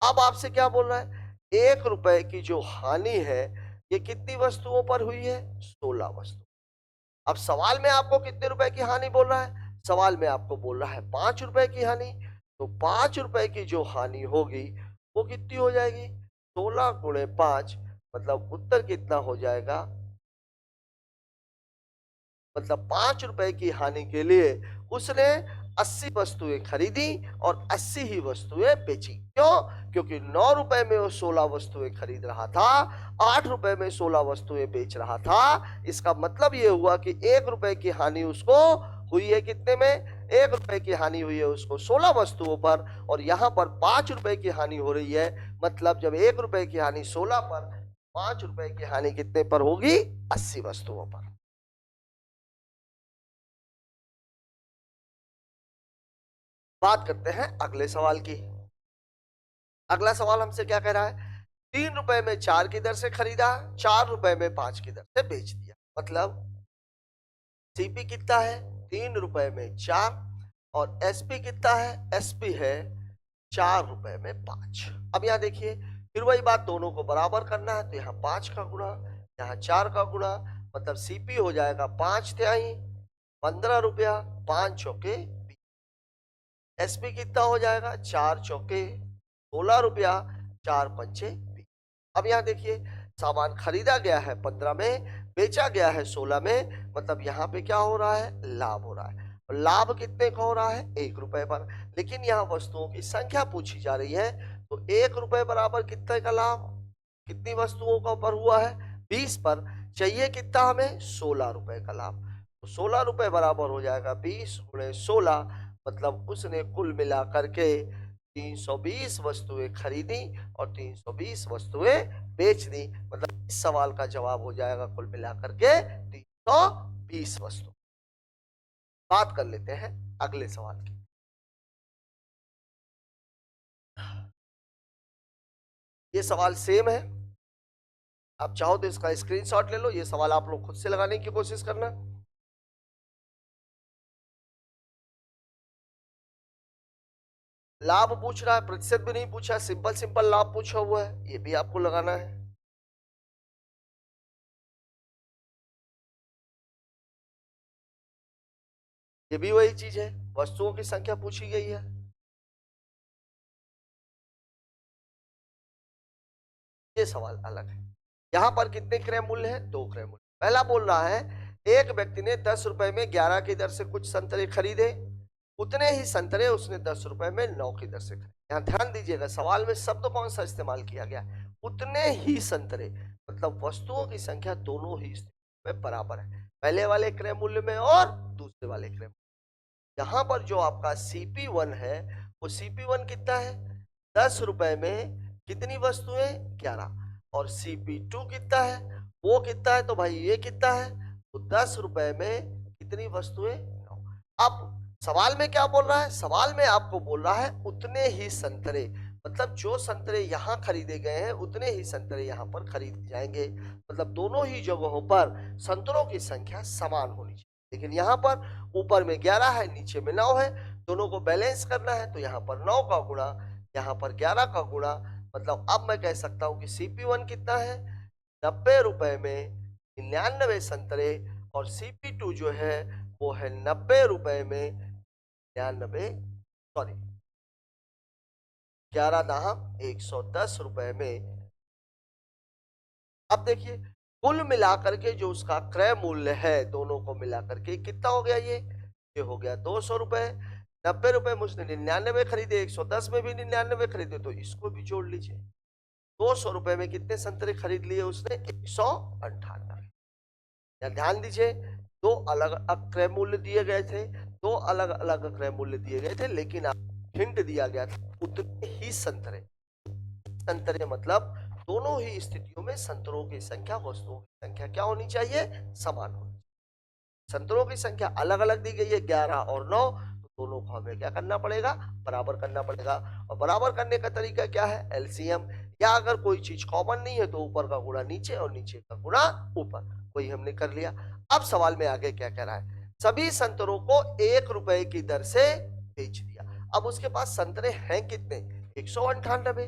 अब आपसे क्या बोल रहा है, 1 रुपए की जो हानि है ये कितनी वस्तुओं पर हुई है, 16 वस्तु। अब सवाल में आपको कितने रुपए की हानि बोल रहा है, सवाल में आपको बोल रहा है 5 रुपए की हानि। तो 5 रुपए की जो हानि होगी वो कितनी हो जाएगी, 16 × 5, मतलब उत्तर कितना हो जाएगा, मतलब 5 रुपए की हानि के लिए उसने 80 वस्तुएं खरीदी और 80 ही वस्तुएं बेची। क्यों, क्योंकि 9 रुपए में वो 16 वस्तुएं खरीद रहा था, 8 रुपए में 16 वस्तुएं बेच रहा था। इसका मतलब ये हुआ कि 1 रुपए की हानि उसको हुई है कितने में, 1 रुपए की हानि हुई है उसको 16 वस्तुओं पर, और यहाँ पर 5 रुपए की हानि हो रही है। मतलब जब 1 रुपए की हानि 16 पर, 5 रुपए की हानि कितने पर होगी, 80 वस्तुओं पर। बात करते हैं अगले सवाल की। अगला सवाल हमसे क्या कह रहा है, 3 रुपए में 4 की दर से खरीदा, 4 रुपए में 5 की दर से बेच दिया। मतलब सीपी कितना है, 3 रुपए में 4, और एसपी कितना है, एसपी है 4 रुपए में 5। अब यहाँ देखिए फिर वही बात, दोनों को बराबर करना है, तो यहाँ 5 का गुणा, यहाँ 4 का गुणा, मतलब सीपी हो जाएगा 5×3 15 रुपया, 5×4 20। एसपी कितना हो जाएगा, 4×4 16 रुपया, 4×5 20। अब यहाँ देखिए सामान खरीदा गया है 15 में, बेचा गया है 16 में, मतलब यहाँ पे क्या हो रहा है, लाभ हो रहा है। और लाभ कितने का हो रहा है, 1 रुपए पर। लेकिन यहाँ वस्तुओं की संख्या पूछी जा रही है, तो 1 रुपए बराबर कितने का लाभ, कितनी वस्तुओं का पर हुआ है, 20 पर। चाहिए कितना हमें, 16 रुपए का लाभ। तो 16 रुपए बराबर हो जाएगा 20×16, मतलब उसने कुल मिला करके 320 वस्तुएं खरीदी और 320 वस्तुएं बेच दी। मतलब इस सवाल का जवाब हो जाएगा कुल मिलाकर के 320 वस्तु। बात कर लेते हैं अगले सवाल की। ये सवाल सेम है, आप चाहो तो इसका स्क्रीनशॉट ले लो, ये सवाल आप लोग खुद से लगाने की कोशिश करना। लाभ पूछ रहा है, प्रतिशत भी नहीं पूछा, सिंपल सिंपल लाभ पूछा हुआ है, ये भी आपको लगाना है। ये भी वही चीज है, वस्तुओं की संख्या पूछी गई है। ये सवाल अलग है। यहाँ पर कितने क्रय मूल्य है, 2 क्रय मूल्य। पहला बोल रहा है एक व्यक्ति ने 10 रुपए में 11 की दर से कुछ संतरे खरीदे, उतने ही संतरे उसने 10 रुपए में 9 की दर से खरीदे। यहाँ ध्यान दीजिएगा सवाल में शब्द कौन सा इस्तेमाल किया गया, उतने ही संतरे, मतलब वस्तुओं की संख्या दोनों ही में बराबर है, पहले वाले क्रय मूल्य में और दूसरे वाले क्रय। यहाँ पर जो आपका CP1 है वो CP1 कितना है, 10 रुपए में कितनी वस्तुएं, 11, और CP2 कितना है, वो कितना है, तो भाई ये कितना है, तो 10 रुपए में कितनी वस्तुएं, 9। अब सवाल में क्या बोल रहा है, सवाल में आपको बोल रहा है उतने ही संतरे, मतलब जो संतरे यहाँ खरीदे गए हैं उतने ही संतरे यहाँ पर खरीदे जाएंगे, मतलब दोनों ही जगहों पर संतरों की संख्या समान होनी चाहिए। लेकिन यहाँ पर ऊपर में 11 है, नीचे में 9 है, दोनों को बैलेंस करना है, तो यहाँ पर 9 का गुणा, यहाँ पर 11 का गुणा, मतलब अब मैं कह सकता हूँ कि CP1 कितना है, 90 रुपए में 99 संतरे, और CP2 जो है वो है 90 रुपए में 99, सॉरी 11 दाहम 110 रुपए में। अब देखिए कुल मिलाकर के जो उसका क्रय मूल्य है दोनों को मिलाकर के कितना हो गया, ये हो गया 200 रुपए। 90 रुपए में उसने 99 खरीदे, 110 में भी 99 खरीदे, तो इसको भी जोड़ लीजिए। 200 रुपए में कितने संतरे खरीद लिए उसने, 198। या ध्यान दीजिए दो अलग अलग क्रय मूल्य दिए गए थे, दो अलग अलग क्रय मूल्य दिए गए थे, लेकिन हिंट दिया गया था उतने ही संतरे। संतरे मतलब दोनों ही स्थितियों में संतरों की संख्या, वस्तुओं की संख्या क्या होनी चाहिए, समान होनी चाहिए। संतरों की संख्या अलग अलग दी गई है 11 और 9, तो दोनों को हमें क्या करना पड़ेगा, बराबर करना पड़ेगा। और बराबर करने का तरीका क्या है, एलसीएम, या अगर कोई चीज कॉमन नहीं है तो ऊपर का गुणा नीचे और नीचे का गुणा ऊपर, वही हमने कर लिया। अब सवाल में आगे क्या कह रहा है, सभी संतरों को 1 रुपए की दर से बेच दिया। अब उसके पास संतरे हैं कितने, 198,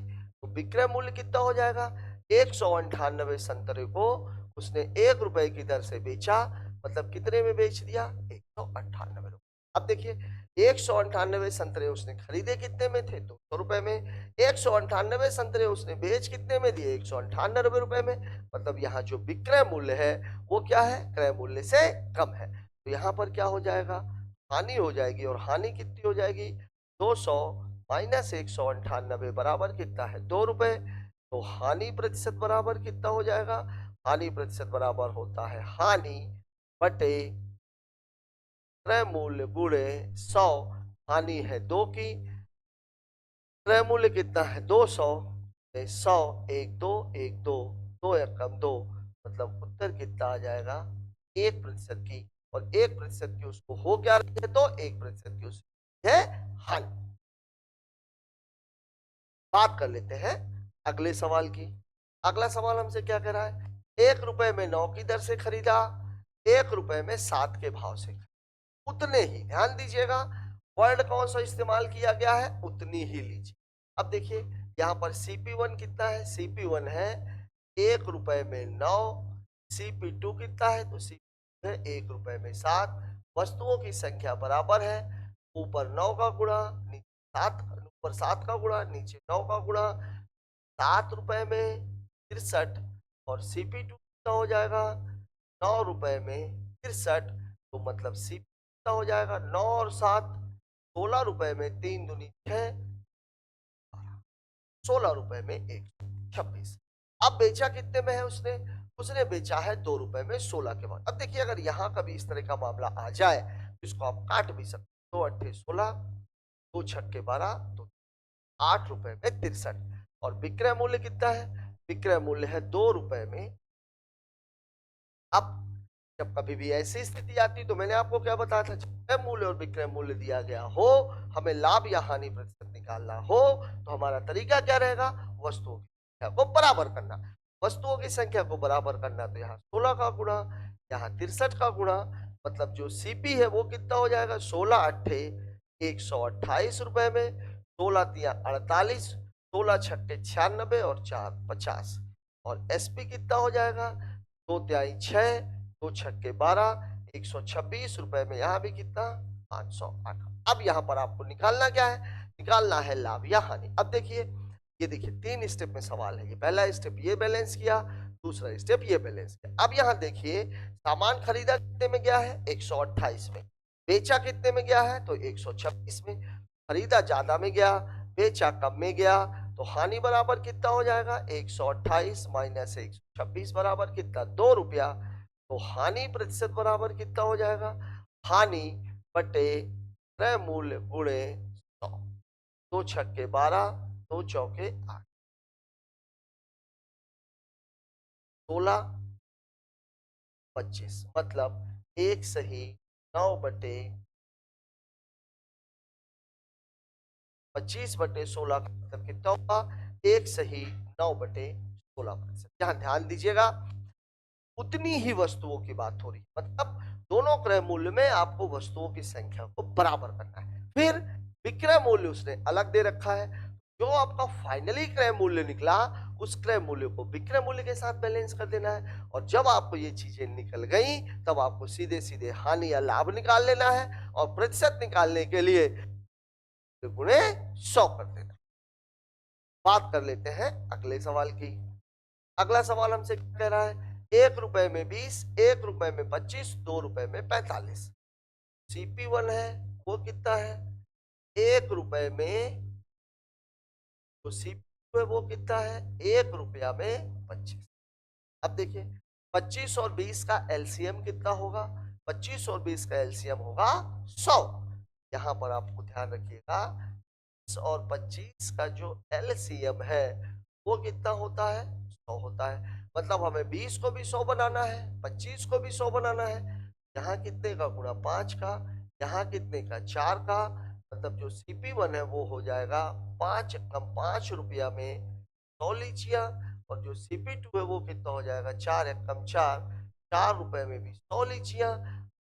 विक्रय मूल्य कितना हो जाएगा, 198 संतरे को उसने 1 रुपए की दर से बेचा, मतलब कितने में बेच दिया, 198 रुपए। अब देखिए 198 संतरे उसने खरीदे कितने में थे, 200 रुपए में। 198 संतरे उसने बेच कितने में दिए, 198 रुपए में। मतलब यहाँ जो विक्रय मूल्य है वो क्या है, क्रय मूल्य से कम है। तो यहाँ पर क्या हो जाएगा, हानि हो जाएगी। और हानि कितनी हो जाएगी, 200 माइनस 198 बराबर कितना है, 2 रुपए। तो हानि प्रतिशत बराबर कितना हो जाएगा, हानि प्रतिशत बराबर होता है हानि बटे क्रय मूल्य गुणे 100। हानि है 2 की, क्रय मूल्य कितना है 200, 100, 1 2 1 2, 2 एकम 2, मतलब उत्तर कितना आ जाएगा, 1% की। और 1% की उसको हो क्या रही है, तो 1% की उसकी है हानि। बात कर लेते हैं अगले सवाल की। अगला सवाल हमसे क्या कह रहा है, 1 रुपए में 9 की दर से खरीदा, 1 रुपए में 7 के भाव से खरीदा। उतने ही, ध्यान दीजिएगा वर्ड कौन सा इस्तेमाल किया गया है, उतनी ही लीजिए। अब देखिए यहाँ पर CP1 कितना है, CP1 है 1 रुपए में 9, CP2 कितना है, तो CP2 है 1 रुपए में 7। वस्तुओं की संख्या बराबर है, ऊपर 9 का गुणा, नीचे 7, ऊपर 7 का गुणा, नीचे 9 का गुणा, 7 रुपए में 63। और CP2 कितना हो जाएगा, 9 रुपए में 63। तो मतलब CP कितना हो जाएगा, 9 और 7, 16 रुपए में 3 दूनी 6, 16 रुपए में 126। अब बेचा कितने में है उसने, उसने बेचा है 2 रुपए में 16 के बाद। अब देखिए अगर यहां कभी इस तरह का मामला आ जाए तो इसको आप काट भी सकते, 2 अट्ठे 16, 2 छक्के 12, तो 8 रुपए में 63। और विक्रय मूल्य कितना है, विक्रय मूल्य है 2 रुपए में। अब जब कभी भी ऐसी स्थिति आती तो मैंने आपको क्या बताया था, क्रय मूल्य और विक्रय मूल्य दिया गया हो, हमें लाभ या हानि प्रतिशत निकालना हो, तो हमारा तरीका क्या रहेगा, वस्तुओं की संख्या को बराबर करना। वस्तुओं की संख्या को बराबर करना, तो यहाँ 16 का गुणा, यहाँ 63 का गुणा, मतलब जो CP है वो कितना हो जाएगा, 16 अट्ठे 128 रुपए में, 16 तिया 48, 16 छक्के 96 और 4 50। और SP कितना हो जाएगा, 2 तिहाई 6, 2 छक्के 12, 126 रुपए में, यहाँ भी कितना 508। अब यहाँ पर आपको निकालना क्या है, निकालना है लाभ या हानि। अब देखिए ये देखिए 3 स्टेप में सवाल है, ये पहला स्टेप ये बैलेंस किया, दूसरा स्टेप ये बैलेंस किया। अब यहाँ देखिए सामान खरीदा कितने में गया है, 128 में, बेचा कितने में गया है, तो 126 में। खरीदा ज्यादा में गया, बेचा कम में गया, तो हानि बराबर कितना हो जाएगा, 128 माइनस 126 बराबर कितना, 2 रुपया। तो हानि प्रतिशत बराबर कितना हो जाएगा, हानि बटे क्रय मूल्य गुणे 100। 2 छक्के 12, 2 चौके 8, 16 25, मतलब एक सही 9 बटे 25 बटे 16 का मतलब कितना होगा, एक सही 9 बटे 16%। यहाँ ध्यान दीजिएगा उतनी ही वस्तुओं की बात हो रही है, मतलब दोनों क्रय मूल्य में आपको वस्तुओं की संख्या को बराबर करना है। फिर विक्रय मूल्य उसने अलग दे रखा है, जो आपका फाइनली क्रय मूल्य निकला उस क्रय मूल्य को विक्रय मूल्य के साथ बैलेंस कर देना है। और जब आपको ये चीजें निकल गई तब आपको सीधे सीधे हानि या लाभ निकाल लेना है, और प्रतिशत निकालने के लिए गुणे 100 कर देना। बात कर लेते हैं अगले सवाल की। अगला सवाल हमसे कह रहा है 1 रुपए में 20, 1 रुपए में 25, 2 रुपए में 45। CP1 है वो कितना है, 1 रुपए में, तो CP2 है वो कितना है, 1 रुपया में 25। अब देखिए 25 और 20 का LCM कितना होगा, 25 और 20 का LCM होगा 100। यहाँ पर आपको ध्यान रखिएगा 20 और 25 का जो LCM है वो कितना होता है, 100 होता है। मतलब हमें 20 को भी 100 बनाना है, 25 को भी 100 बनाना है। यहाँ कितने का, गुणा 5 का, यहाँ कितने का, 4 का, मतलब जो CP1 है वो हो जाएगा 5 कम 5 रुपया में 100 लीचियां। और जो CP2 है वो कितना हो जाएगा, 4 एक कम 4, 4 रुपए में भी 100 लीचियां।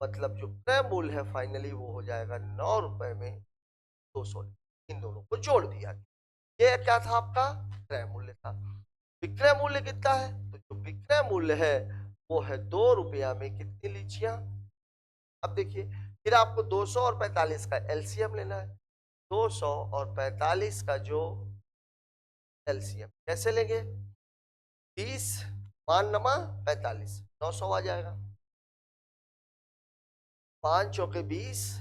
मतलब जो क्रय मूल्य है फाइनली वो हो जाएगा 9 रुपए में 200। इन दोनों को जोड़ दिया। ये क्या था आपका क्रय मूल्य था। विक्रय मूल्य कितना है, तो जो विक्रय मूल्य है वो है 2 रुपया में कितनी लीचियां। अब देखिए फिर आपको 200 और 45 का एलसीएम लेना है। 200 और 45 का जो एलसीएम कैसे लेंगे, 20 5 नमा 45 900 आ जाएगा। 5 चौके 20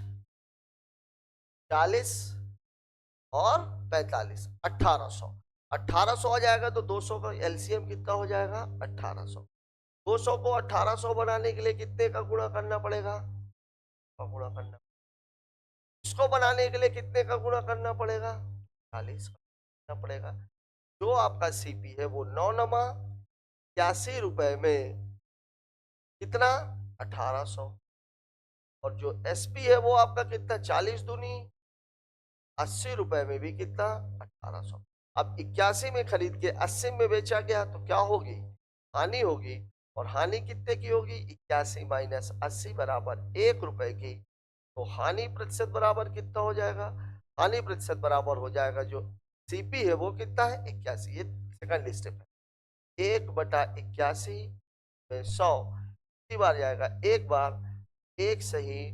40 और 45 1800 1800 आ जाएगा। तो 200 का एलसीएम कितना हो जाएगा 1800। 200 को 1800 बनाने के लिए कितने का गुणा करना पड़ेगा, का गुणा करना, इसको बनाने के लिए कितने का गुणा करना पड़ेगा 40 का करना पड़ेगा। जो आपका सीपी है वो 9 नमा 81 रुपए में कितना 1800, और जो एसपी है वो आपका कितना 40 दूनी 80 रुपए में भी कितना 1800। अब 81 में खरीद के 80 में बेचा गया तो क्या होगी, हानि होगी। और हानि कितने की होगी, 81 माइनस 80 बराबर 1 रुपए की। तो हानि प्रतिशत बराबर कितना हो जाएगा, हानि प्रतिशत बराबर हो जाएगा जो सीपी है वो कितना है 81। ये सेकंड स्टेप है। 1/81 में 100 कितनी बार जाएगा, एक बार, एक सही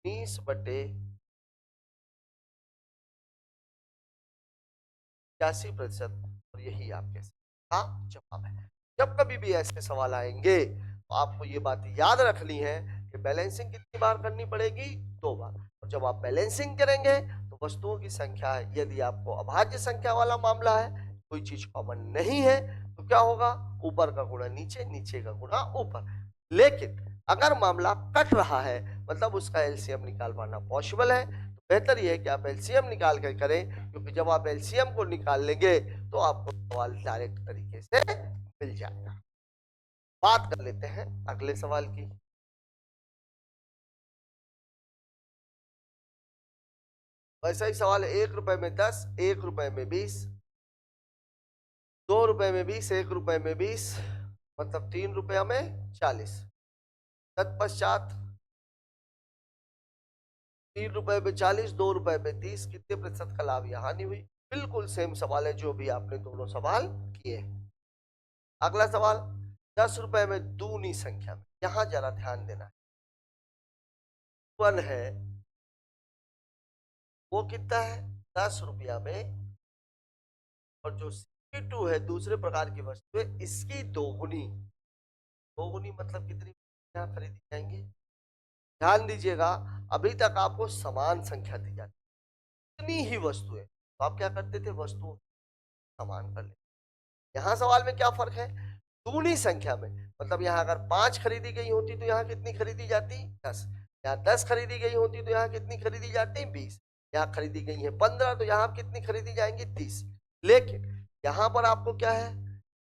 19/81%, और यही आपके का जवाब है। जब कभी भी ऐसे सवाल आएंगे तो आपको ये बात याद रखनी है कि बैलेंसिंग कितनी बार करनी पड़ेगी, 2 बार। और जब आप बैलेंसिंग करेंगे तो वस्तुओं की संख्या है, यदि आपको अभाज्य संख्या वाला मामला है, कोई चीज कॉमन नहीं है, तो क्या होगा, ऊपर का गुणा नीचे, नीचे का गुणा ऊपर। लेकिन अगर मामला कट रहा है, मतलब उसका एलसीएम निकाल पाना पॉसिबल है, तो बेहतर यह है कि आप एलसीएम निकाल कर करें, क्योंकि जब आप एलसीएम को निकाल लेंगे तो आपको सवाल डायरेक्ट तरीके से मिल जाएगा। बात कर लेते हैं अगले सवाल की। वैसा ही सवाल है, 1 रुपए में 10, 1 रुपए में 20, 2 रुपए में 20, 1 रुपए में 20, मतलब 3 रुपया में 40। तत्पश्चात 3 रुपए में 40, 2 रुपए में 30, कितने प्रतिशत का लाभ या हानि हुई। बिल्कुल सेम सवाल है जो भी आपने दोनों सवाल किए। अगला सवाल, 10 रुपए में दूनी संख्या में, यहां जरा ध्यान देना है। 1 है वो कितना है 10 रुपया में, और जो C2 है दूसरे प्रकार की वस्तु है, इसकी दोगुनी, दोगुनी मतलब कितनी यहाँ खरीदी जाएंगी। ध्यान दीजिएगा, अभी तक आपको समान संख्या दी जाती है, इतनी ही वस्तुएं, तो आप क्या करते थे, वस्तु समान कर लेते। यहाँ सवाल में क्या फर्क है, दूनी संख्या में, मतलब यहाँ अगर 5 खरीदी गई होती तो यहाँ कितनी खरीदी जाती 10, यहाँ 10 खरीदी गई होती तो यहाँ कितनी खरीदी जाती 20, यहाँ खरीदी गई है 15 तो यहाँ कितनी खरीदी जाएंगी 30। लेकिन यहाँ पर आपको क्या है,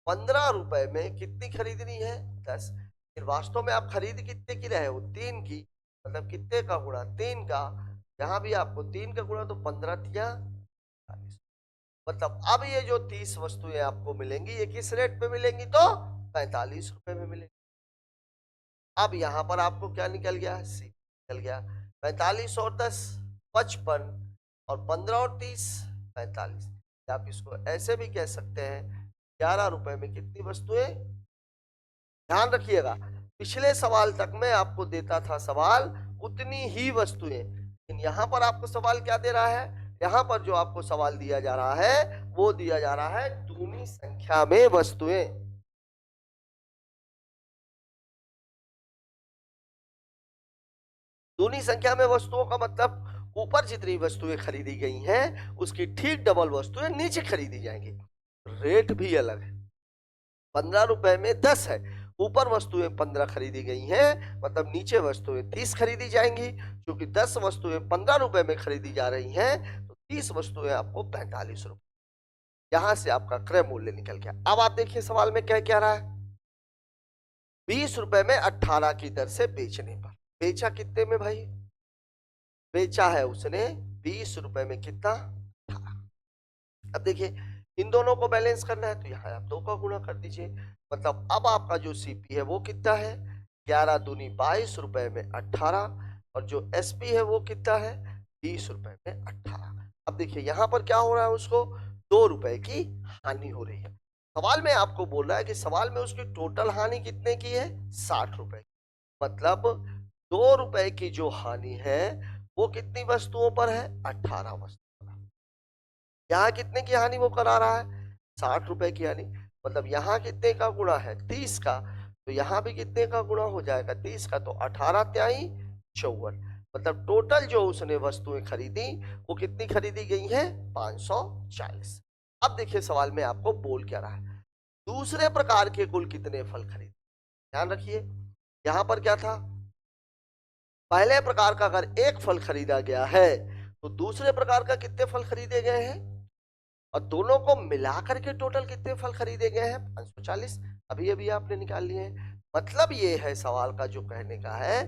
15 रुपए में कितनी खरीदनी है 10, फिर वास्तव में आप खरीद कितने की रहे हो 3 की, मतलब कितने का गुणा 3 का, यहाँ भी आपको 3 का गुणा तो 15 तिया 40। मतलब अब ये जो 30 वस्तुएं आपको मिलेंगी ये किस रेट पे मिलेंगी, तो 45 रुपए में मिलेंगी। अब यहां पर आपको क्या निकल गया, सी निकल गया। 45 और 10 55, और 15 और 30 45। आप इसको ऐसे भी कह सकते हैं 11 रुपए में कितनी वस्तुएं। ध्यान रखिएगा, पिछले सवाल तक मैं आपको देता था सवाल उतनी ही वस्तुएं, लेकिन यहां पर आपको सवाल क्या दे रहा है, यहां पर जो आपको सवाल दिया जा रहा है वो दिया जा रहा है दूनी संख्या में वस्तुएं। दूनी संख्या में वस्तुओं का मतलब ऊपर जितनी वस्तुएं खरीदी गई हैं उसकी ठीक डबल वस्तुएं नीचे खरीदी जाएंगी। रेट भी अलग है, 15 रुपए में 10 है, ऊपर वस्तुएं 15 खरीदी गई हैं, मतलब नीचे वस्तुएं 30 खरीदी जाएंगी। क्योंकि 10 वस्तुएं 15 रुपए में खरीदी जा रही हैं तो 30 वस्तुएं आपको 45 रुपए। यहां से आपका क्रय मूल्य निकल गया। अब आप देखिए सवाल में क्या क्या रहा है, 20 रुपए में 18 की दर से बेचने पर, बेचा कितने में भाई, बेचा है उसने 20 रुपए में कितना 18। अब देखिए इन दोनों को बैलेंस करना है तो यहाँ आप 2 का गुणा कर दीजिए, मतलब अब आपका जो सीपी है वो कितना है 11 दूनी 22 रुपए में 18, और जो एसपी है वो कितना है 20 रुपए में 18। अब देखिए यहाँ पर क्या हो रहा है, उसको ₹2 की हानि हो रही है। सवाल में आपको बोल रहा है कि सवाल में उसकी टोटल हानि कितने की है? ₹60 की। मतलब ₹2 की जो हानि है वो कितनी वस्तुओं पर है? 18 वस्तुओं पर। यहाँ कितने की हानि वो करा रहा है? ₹60 की हानि। मतलब यहाँ कितने का गुणा है? 30 का। तो यहाँ भी कितने का गुणा हो जाएगा? 30 का। तो 18 त्याई 54। मतलब टोटल जो उसने वस्तुएं खरीदी वो कितनी खरीदी गई है? 540। अब देखिए सवाल में आपको बोल क्या रहा है, दूसरे प्रकार के कुल कितने फल खरीदे। ध्यान रखिए यहां पर क्या था, पहले प्रकार का अगर एक फल खरीदा गया है तो दूसरे प्रकार का कितने फल खरीदे गए हैं, और दोनों को मिलाकर के टोटल कितने फल खरीदे गए हैं? 540। अभी अभी आपने निकाल लिए हैं। मतलब ये है सवाल का जो कहने का है,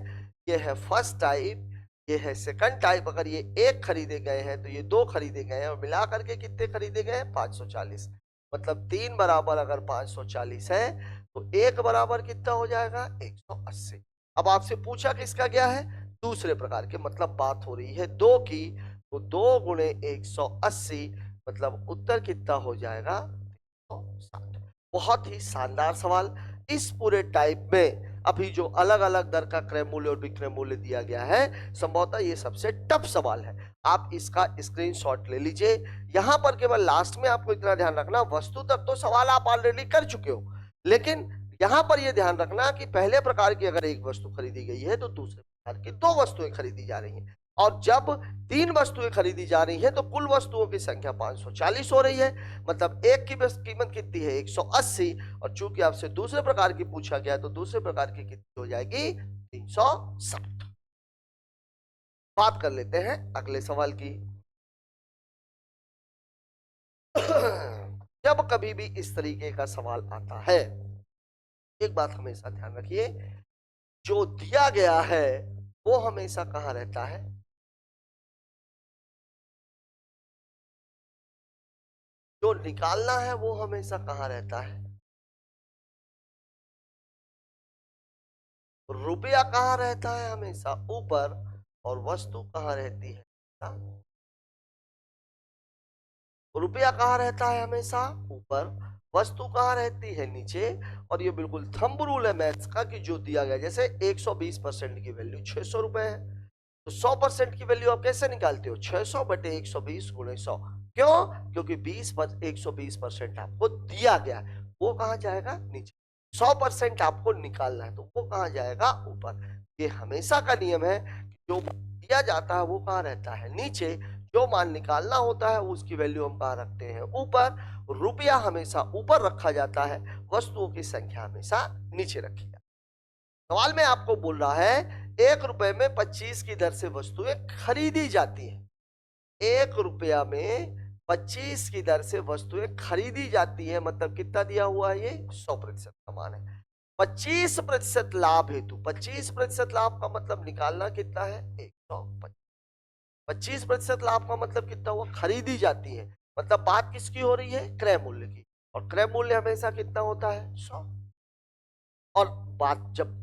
ये है फर्स्ट टाइप, ये है सेकंड टाइप। अगर ये एक खरीदे गए हैं तो ये दो खरीदे गए हैं, और मिलाकर के कितने खरीदे गए हैं? 540। मतलब 3 बराबर अगर 540 है तो एक बराबर कितना हो जाएगा? 180। अब आपसे पूछा किसका गया है? दूसरे प्रकार के। मतलब बात हो रही है दो की, तो 2 गुणे 180 मतलब उत्तर कितना हो जाएगा? 360। बहुत ही शानदार सवाल। इस पूरे टाइप में अभी जो अलग अलग दर का क्रय मूल्य और विक्रय मूल्य दिया गया है, संभवतः ये सबसे टफ सवाल है। आप इसका स्क्रीनशॉट ले लीजिए। यहां पर केवल लास्ट में आपको इतना ध्यान रखना, वस्तु तक तो सवाल आप ऑलरेडी कर चुके हो, लेकिन यहां पर यह ध्यान रखना कि पहले प्रकार की अगर एक वस्तु खरीदी गई है तो दूसरे प्रकार की दो वस्तुएं खरीदी जा रही हैं, और जब 3 वस्तुएं खरीदी जा रही हैं तो कुल वस्तुओं की संख्या 540 हो रही है। मतलब एक की बस कीमत कितनी है? 180। और चूंकि आपसे दूसरे प्रकार की पूछा गया तो दूसरे प्रकार की कितनी हो जाएगी? 360। बात कर लेते हैं अगले सवाल की। जब कभी भी इस तरीके का सवाल आता है, एक बात हमेशा ध्यान रखिए, जो दिया गया है वो हमेशा कहां रहता है? जो निकालना है वो हमेशा कहां रहता है? रुपया कहाँ रहता है? हमेशा ऊपर। और वस्तु कहाँ रहती है? रुपया कहाँ रहता है? हमेशा ऊपर। वस्तु कहाँ रहती है? नीचे। और ये बिल्कुल थंब रूल है मैथ्स का कि जो दिया गया, जैसे 120% की वैल्यू 600 रुपए है, तो 100% की वैल्यू आप कैसे निकालते हो? 600 बटे 120 गुणे 100। क्यों? क्योंकि 120% आपको दिया गया है, वो कहाँ जाएगा? नीचे। 100% आपको निकालना है तो वो कहाँ जाएगा? ऊपर। ये हमेशा का नियम है कि जो दिया जाता है वो कहाँ रहता है? नीचे। जो मान निकालना होता है उसकी वैल्यू हम कहाँ रखते हैं? ऊपर। रुपया हमेशा ऊपर रखा जाता है, वस्तुओं की संख्या हमेशा नीचे रखी जाती है। सवाल में आपको बोल रहा है 1 रुपए में 25 की दर से वस्तुएं खरीदी जाती हैं। 1 रुपया में 25 की दर से वस्तुएं खरीदी जाती है। मतलब कितना दिया हुआ है? ये 100% का मान है। 25% लाभ हेतु, 25% लाभ का मतलब निकालना कितना है? 125। 25% लाभ का मतलब कितना हुआ? खरीदी जाती है। मतलब बात किसकी हो रही है? क्रय मूल्य की। और क्रय मूल्य हमेशा कितना होता है? 100। और बात जब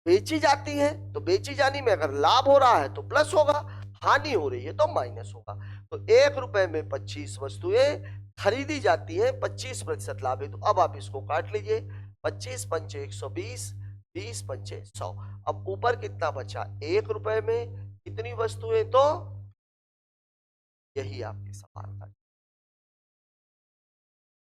बेची जाती है तो बेची जाने में अगर लाभ हो रहा है तो प्लस होगा, हानि हो रही है तो माइनस होगा। तो 1 रुपए में 25 वस्तुएं खरीदी जाती है, 25% लाभ है। तो अब आप इसको काट लीजिए, 25 पंचे 120, 20 पंचे 100। अब ऊपर कितना बचा? 1 रुपए में कितनी वस्तुएं? तो यही आपके सवाल का,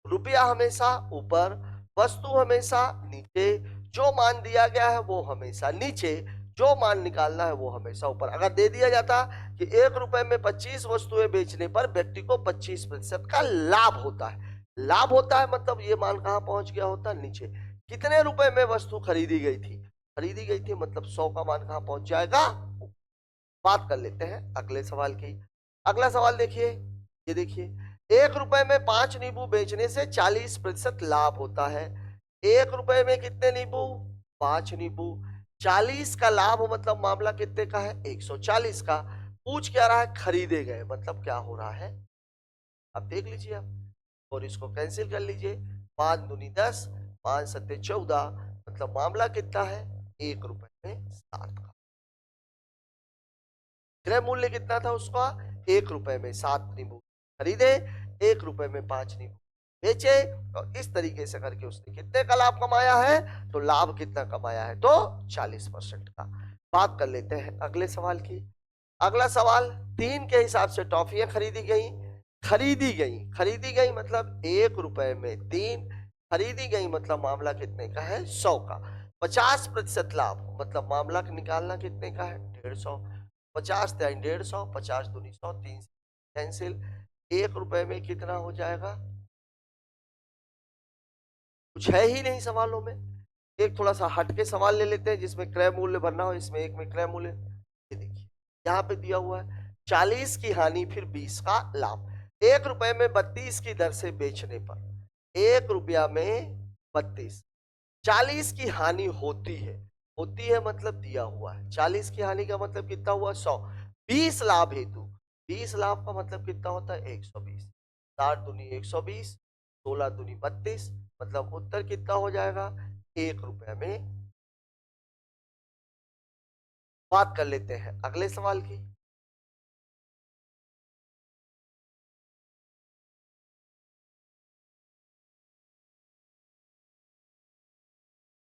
रुपया हमेशा ऊपर, वस्तु हमेशा नीचे, जो मान दिया गया है वो हमेशा नीचे, जो मान निकालना है वो हमेशा ऊपर। अगर दे दिया जाता कि 1 रुपए में 25 वस्तुएं बेचने पर व्यक्ति को 25% का लाभ होता है, लाभ होता है मतलब ये मान कहां पहुंच गया होता? नीचे। कितने रुपए में वस्तु खरीदी गई थी? खरीदी गई थी मतलब 100 का मान कहां पहुंच जाएगा? बात कर लेते हैं अगले सवाल की। अगला सवाल देखिए, ये देखिए, 1 रुपए में 5 नींबू बेचने से 40% लाभ होता है। 1 रुपए में कितने नींबू? 5 नींबू। 40 का लाभ मतलब मामला कितने का है? 140 का। पूछ क्या रहा है? खरीदे गए। मतलब क्या हो रहा है? अब देख लीजिए आप और इसको कैंसिल कर लीजिए। 5 दूनी 10, 5 सत्ते 14। मतलब मामला कितना है? 1 रुपए में 7 का। क्रय मूल्य कितना था उसका? 1 रुपए में 7 नींबू खरीदे। ₹1 में 5 नींबू बेचे, और इस तरीके से करके उसने कितने का लाभ कमाया है, तो लाभ कितना कमाया है, तो 40% का। बात कर लेते हैं अगले सवाल की। अगला सवाल, 3 के हिसाब से टॉफियां खरीदी गई, खरीदी गई मतलब ₹1 में 3 खरीदी गई, मतलब मामला कितने का है, 100 का। 50% लाभ मतलब मामला निकालना कितने का है, 150। 50 × 150, 50 दूनी 100, 3 कैंसिल। ₹1 में कितना हो जाएगा, कुछ है ही नहीं सवालों में। एक थोड़ा सा हटके सवाल ले लेते हैं जिसमें क्रय मूल्य भरना हो, इसमें एक में क्रय मूल्य। ये देखिए यहाँ पे दिया हुआ है 40 की हानि फिर 20 का लाभ। ₹1 में 32 की दर से बेचने पर ₹1 में 32, 40 की हानि होती है मतलब दिया हुआ है। 40 की हानि का मतलब कितना हुआ, 100। 20 लाभ हेतु, 20 लाभ का मतलब कितना होता है, 120। 60 दूनी 120, 16 दूनी 32, मतलब उत्तर कितना हो जाएगा, ₹1 में। बात कर लेते हैं अगले सवाल की।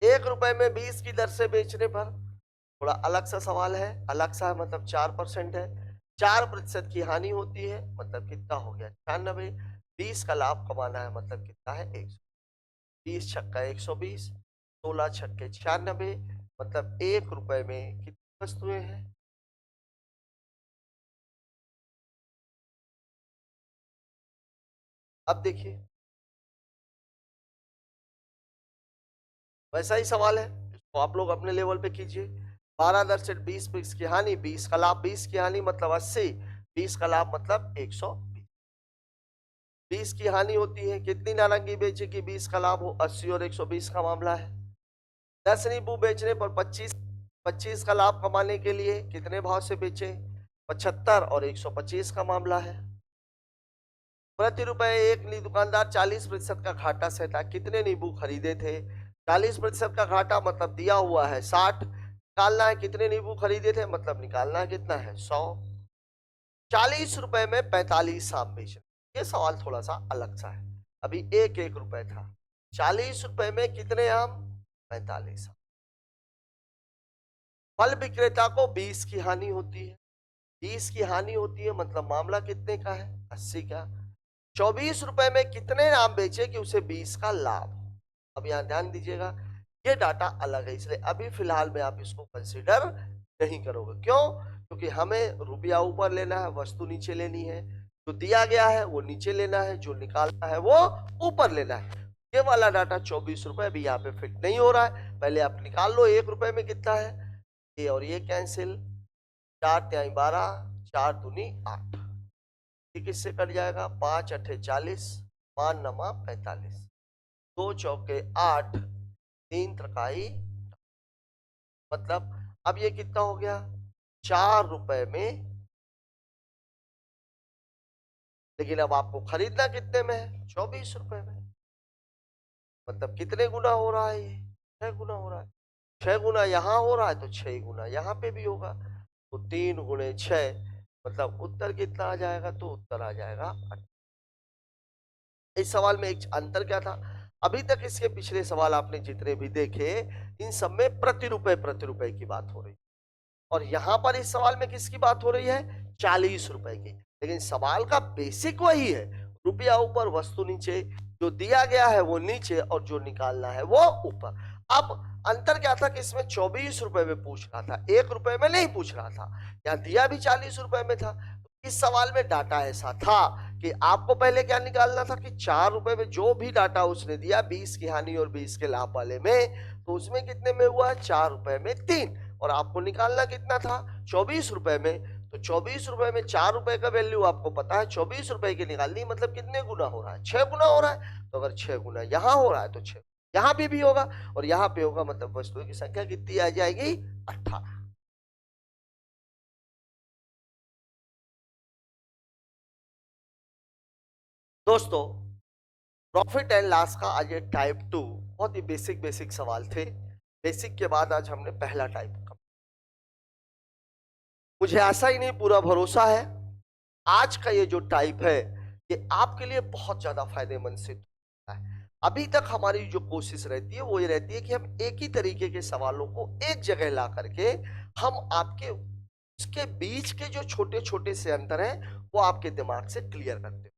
₹1 में 20 की दर से बेचने पर, थोड़ा अलग सा सवाल है, अलग सा है मतलब 4% है। 4% की हानि होती है मतलब कितना हो गया, 96। 20 का लाभ कमाना है मतलब कितना है, 100। 20 छक्का 120, 16 छक्के 96, मतलब ₹1 में कितनी वस्तुएं हैं। अब देखिए वैसा ही सवाल है, इसको आप लोग अपने लेवल पे कीजिए। 12 दर से 20 की हानि, 20 का लाभ, 20 की हानि मतलब 80, 20 का लाभ मतलब 120। 20 की हानि होती है, कितनी नारंगी बेचे कि 20 का लाभ हो, 80 और 120 का मामला है। 10 नींबू बेचने पर 25 का लाभ कमाने के लिए कितने भाव से बेचे, 75 और 125 का मामला है। प्रति रुपए एक दुकानदार 40% का घाटा सहता, कितने नींबू खरीदे थे, 40% का घाटा मतलब दिया हुआ है 60, निकालना है कितने नींबू खरीदे थे, मतलब निकालना है कितना है, 100। ₹40 में 45 आम बेचने, ये सवाल थोड़ा सा अलग सा है। अभी एक रुपए था, ₹40 में कितने आम, 45 आम। फल विक्रेता को 20 की हानि होती है, 20 की हानि होती है मतलब मामला कितने का है, 80 का। ₹24 में कितने आम बेचे कि उसे 20 का लाभ हो। अब यहाँ ध्यान दीजिएगा, ये डाटा अलग है, इसलिए अभी फिलहाल में आप इसको कंसिडर नहीं करोगे। क्यों, क्योंकि हमें रुपया ऊपर लेना है, वस्तु नीचे लेनी है। जो दिया गया है वो नीचे लेना है, जो निकालना है वो ऊपर लेना है। ये वाला डाटा ₹24 अभी यहाँ पे फिट नहीं हो रहा है, पहले आप निकाल लो ₹1 में कितना है, ये और ये कैंसिल, 4 × 12, 4 दूनी 8, किससे कट जाएगा, 5 × 8 = 40, 5 × 9 = 45, 2 चौके 8, 3 त्रिकाई, मतलब अब ये कितना हो गया, ₹4 में। लेकिन अब आपको खरीदना कितने में है, ₹24 में, मतलब कितने गुना हो रहा है, ये 6 गुना हो रहा है। 6 गुना यहाँ हो रहा है तो 6 गुना यहाँ पे भी होगा, तो 3 × 6, मतलब उत्तर कितना आ जाएगा, तो उत्तर आ जाएगा 8। इस सवाल में एक अंतर क्या था, अभी तक इसके पिछले सवाल आपने जितने भी देखे, इन सब में प्रति रुपए की बात हो रही है, और यहाँ पर इस सवाल में किसकी बात हो रही है, ₹40 की। लेकिन सवाल का बेसिक वही है, रुपया ऊपर वस्तु नीचे, जो दिया गया है वो नीचे और जो निकालना है वो ऊपर। अब अंतर क्या था कि इसमें ₹24 में पूछ रहा था, ₹1 में नहीं पूछ रहा था, यहाँ दिया भी ₹40 में था। इस सवाल में डाटा ऐसा था कि आपको पहले क्या निकालना था कि ₹4 में जो भी डाटा उसने दिया 20 की हानि और 20 के लाभ वाले में, तो उसमें कितने में हुआ, ₹4 में 3, और आपको निकालना कितना था, ₹24 में। तो ₹24 में ₹4 का वैल्यू आपको पता है, ₹24 की निकालनी, मतलब कितने गुना हो रहा है, 6 गुना हो रहा है। तो अगर 6 गुना यहाँ हो रहा है तो 6 यहाँ पे भी होगा, और यहाँ पे होगा, मतलब वस्तुओं की संख्या कितनी आ जाएगी, 18। दोस्तों, प्रॉफिट एंड लॉस का आज ये टाइप 2 बहुत ही बेसिक सवाल थे। बेसिक के बाद आज हमने पहला टाइप का, मुझे ऐसा ही नहीं पूरा भरोसा है आज का ये जो टाइप है ये आपके लिए बहुत ज्यादा फायदेमंद सिद्ध होता है। अभी तक हमारी जो कोशिश रहती है वो ये रहती है कि हम एक ही तरीके के सवालों को एक जगह ला करके हम आपके उसके बीच के जो छोटे छोटे से अंतर हैं वो आपके दिमाग से क्लियर करते हैं।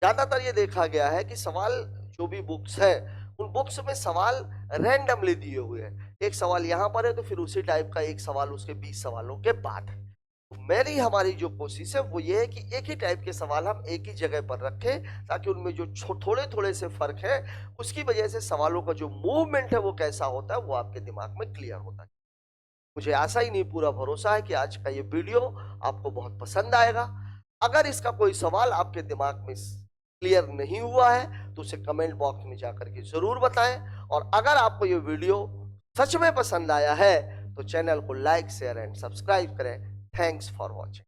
ज्यादातर ये देखा गया है कि सवाल जो भी बुक्स है उन बुक्स में सवाल रैंडमली दिए हुए हैं। एक सवाल यहाँ पर है तो फिर उसी टाइप का एक सवाल उसके 20 सवालों के बाद है। तो मेरी हमारी जो कोशिश है वो ये है कि एक ही टाइप के सवाल हम एक ही जगह पर रखें ताकि उनमें जो थोड़े थोड़े से फर्क है उसकी वजह से सवालों का जो मूवमेंट है वो कैसा होता है वो आपके दिमाग में क्लियर होता है। मुझे आशा ही नहीं पूरा भरोसा है कि आज का ये वीडियो आपको बहुत पसंद आएगा। अगर इसका कोई सवाल आपके दिमाग में क्लियर नहीं हुआ है तो उसे कमेंट बॉक्स में जाकर के जरूर बताएं। और अगर आपको ये वीडियो सच में पसंद आया है तो चैनल को लाइक शेयर एंड सब्सक्राइब करें। Thanks for watching.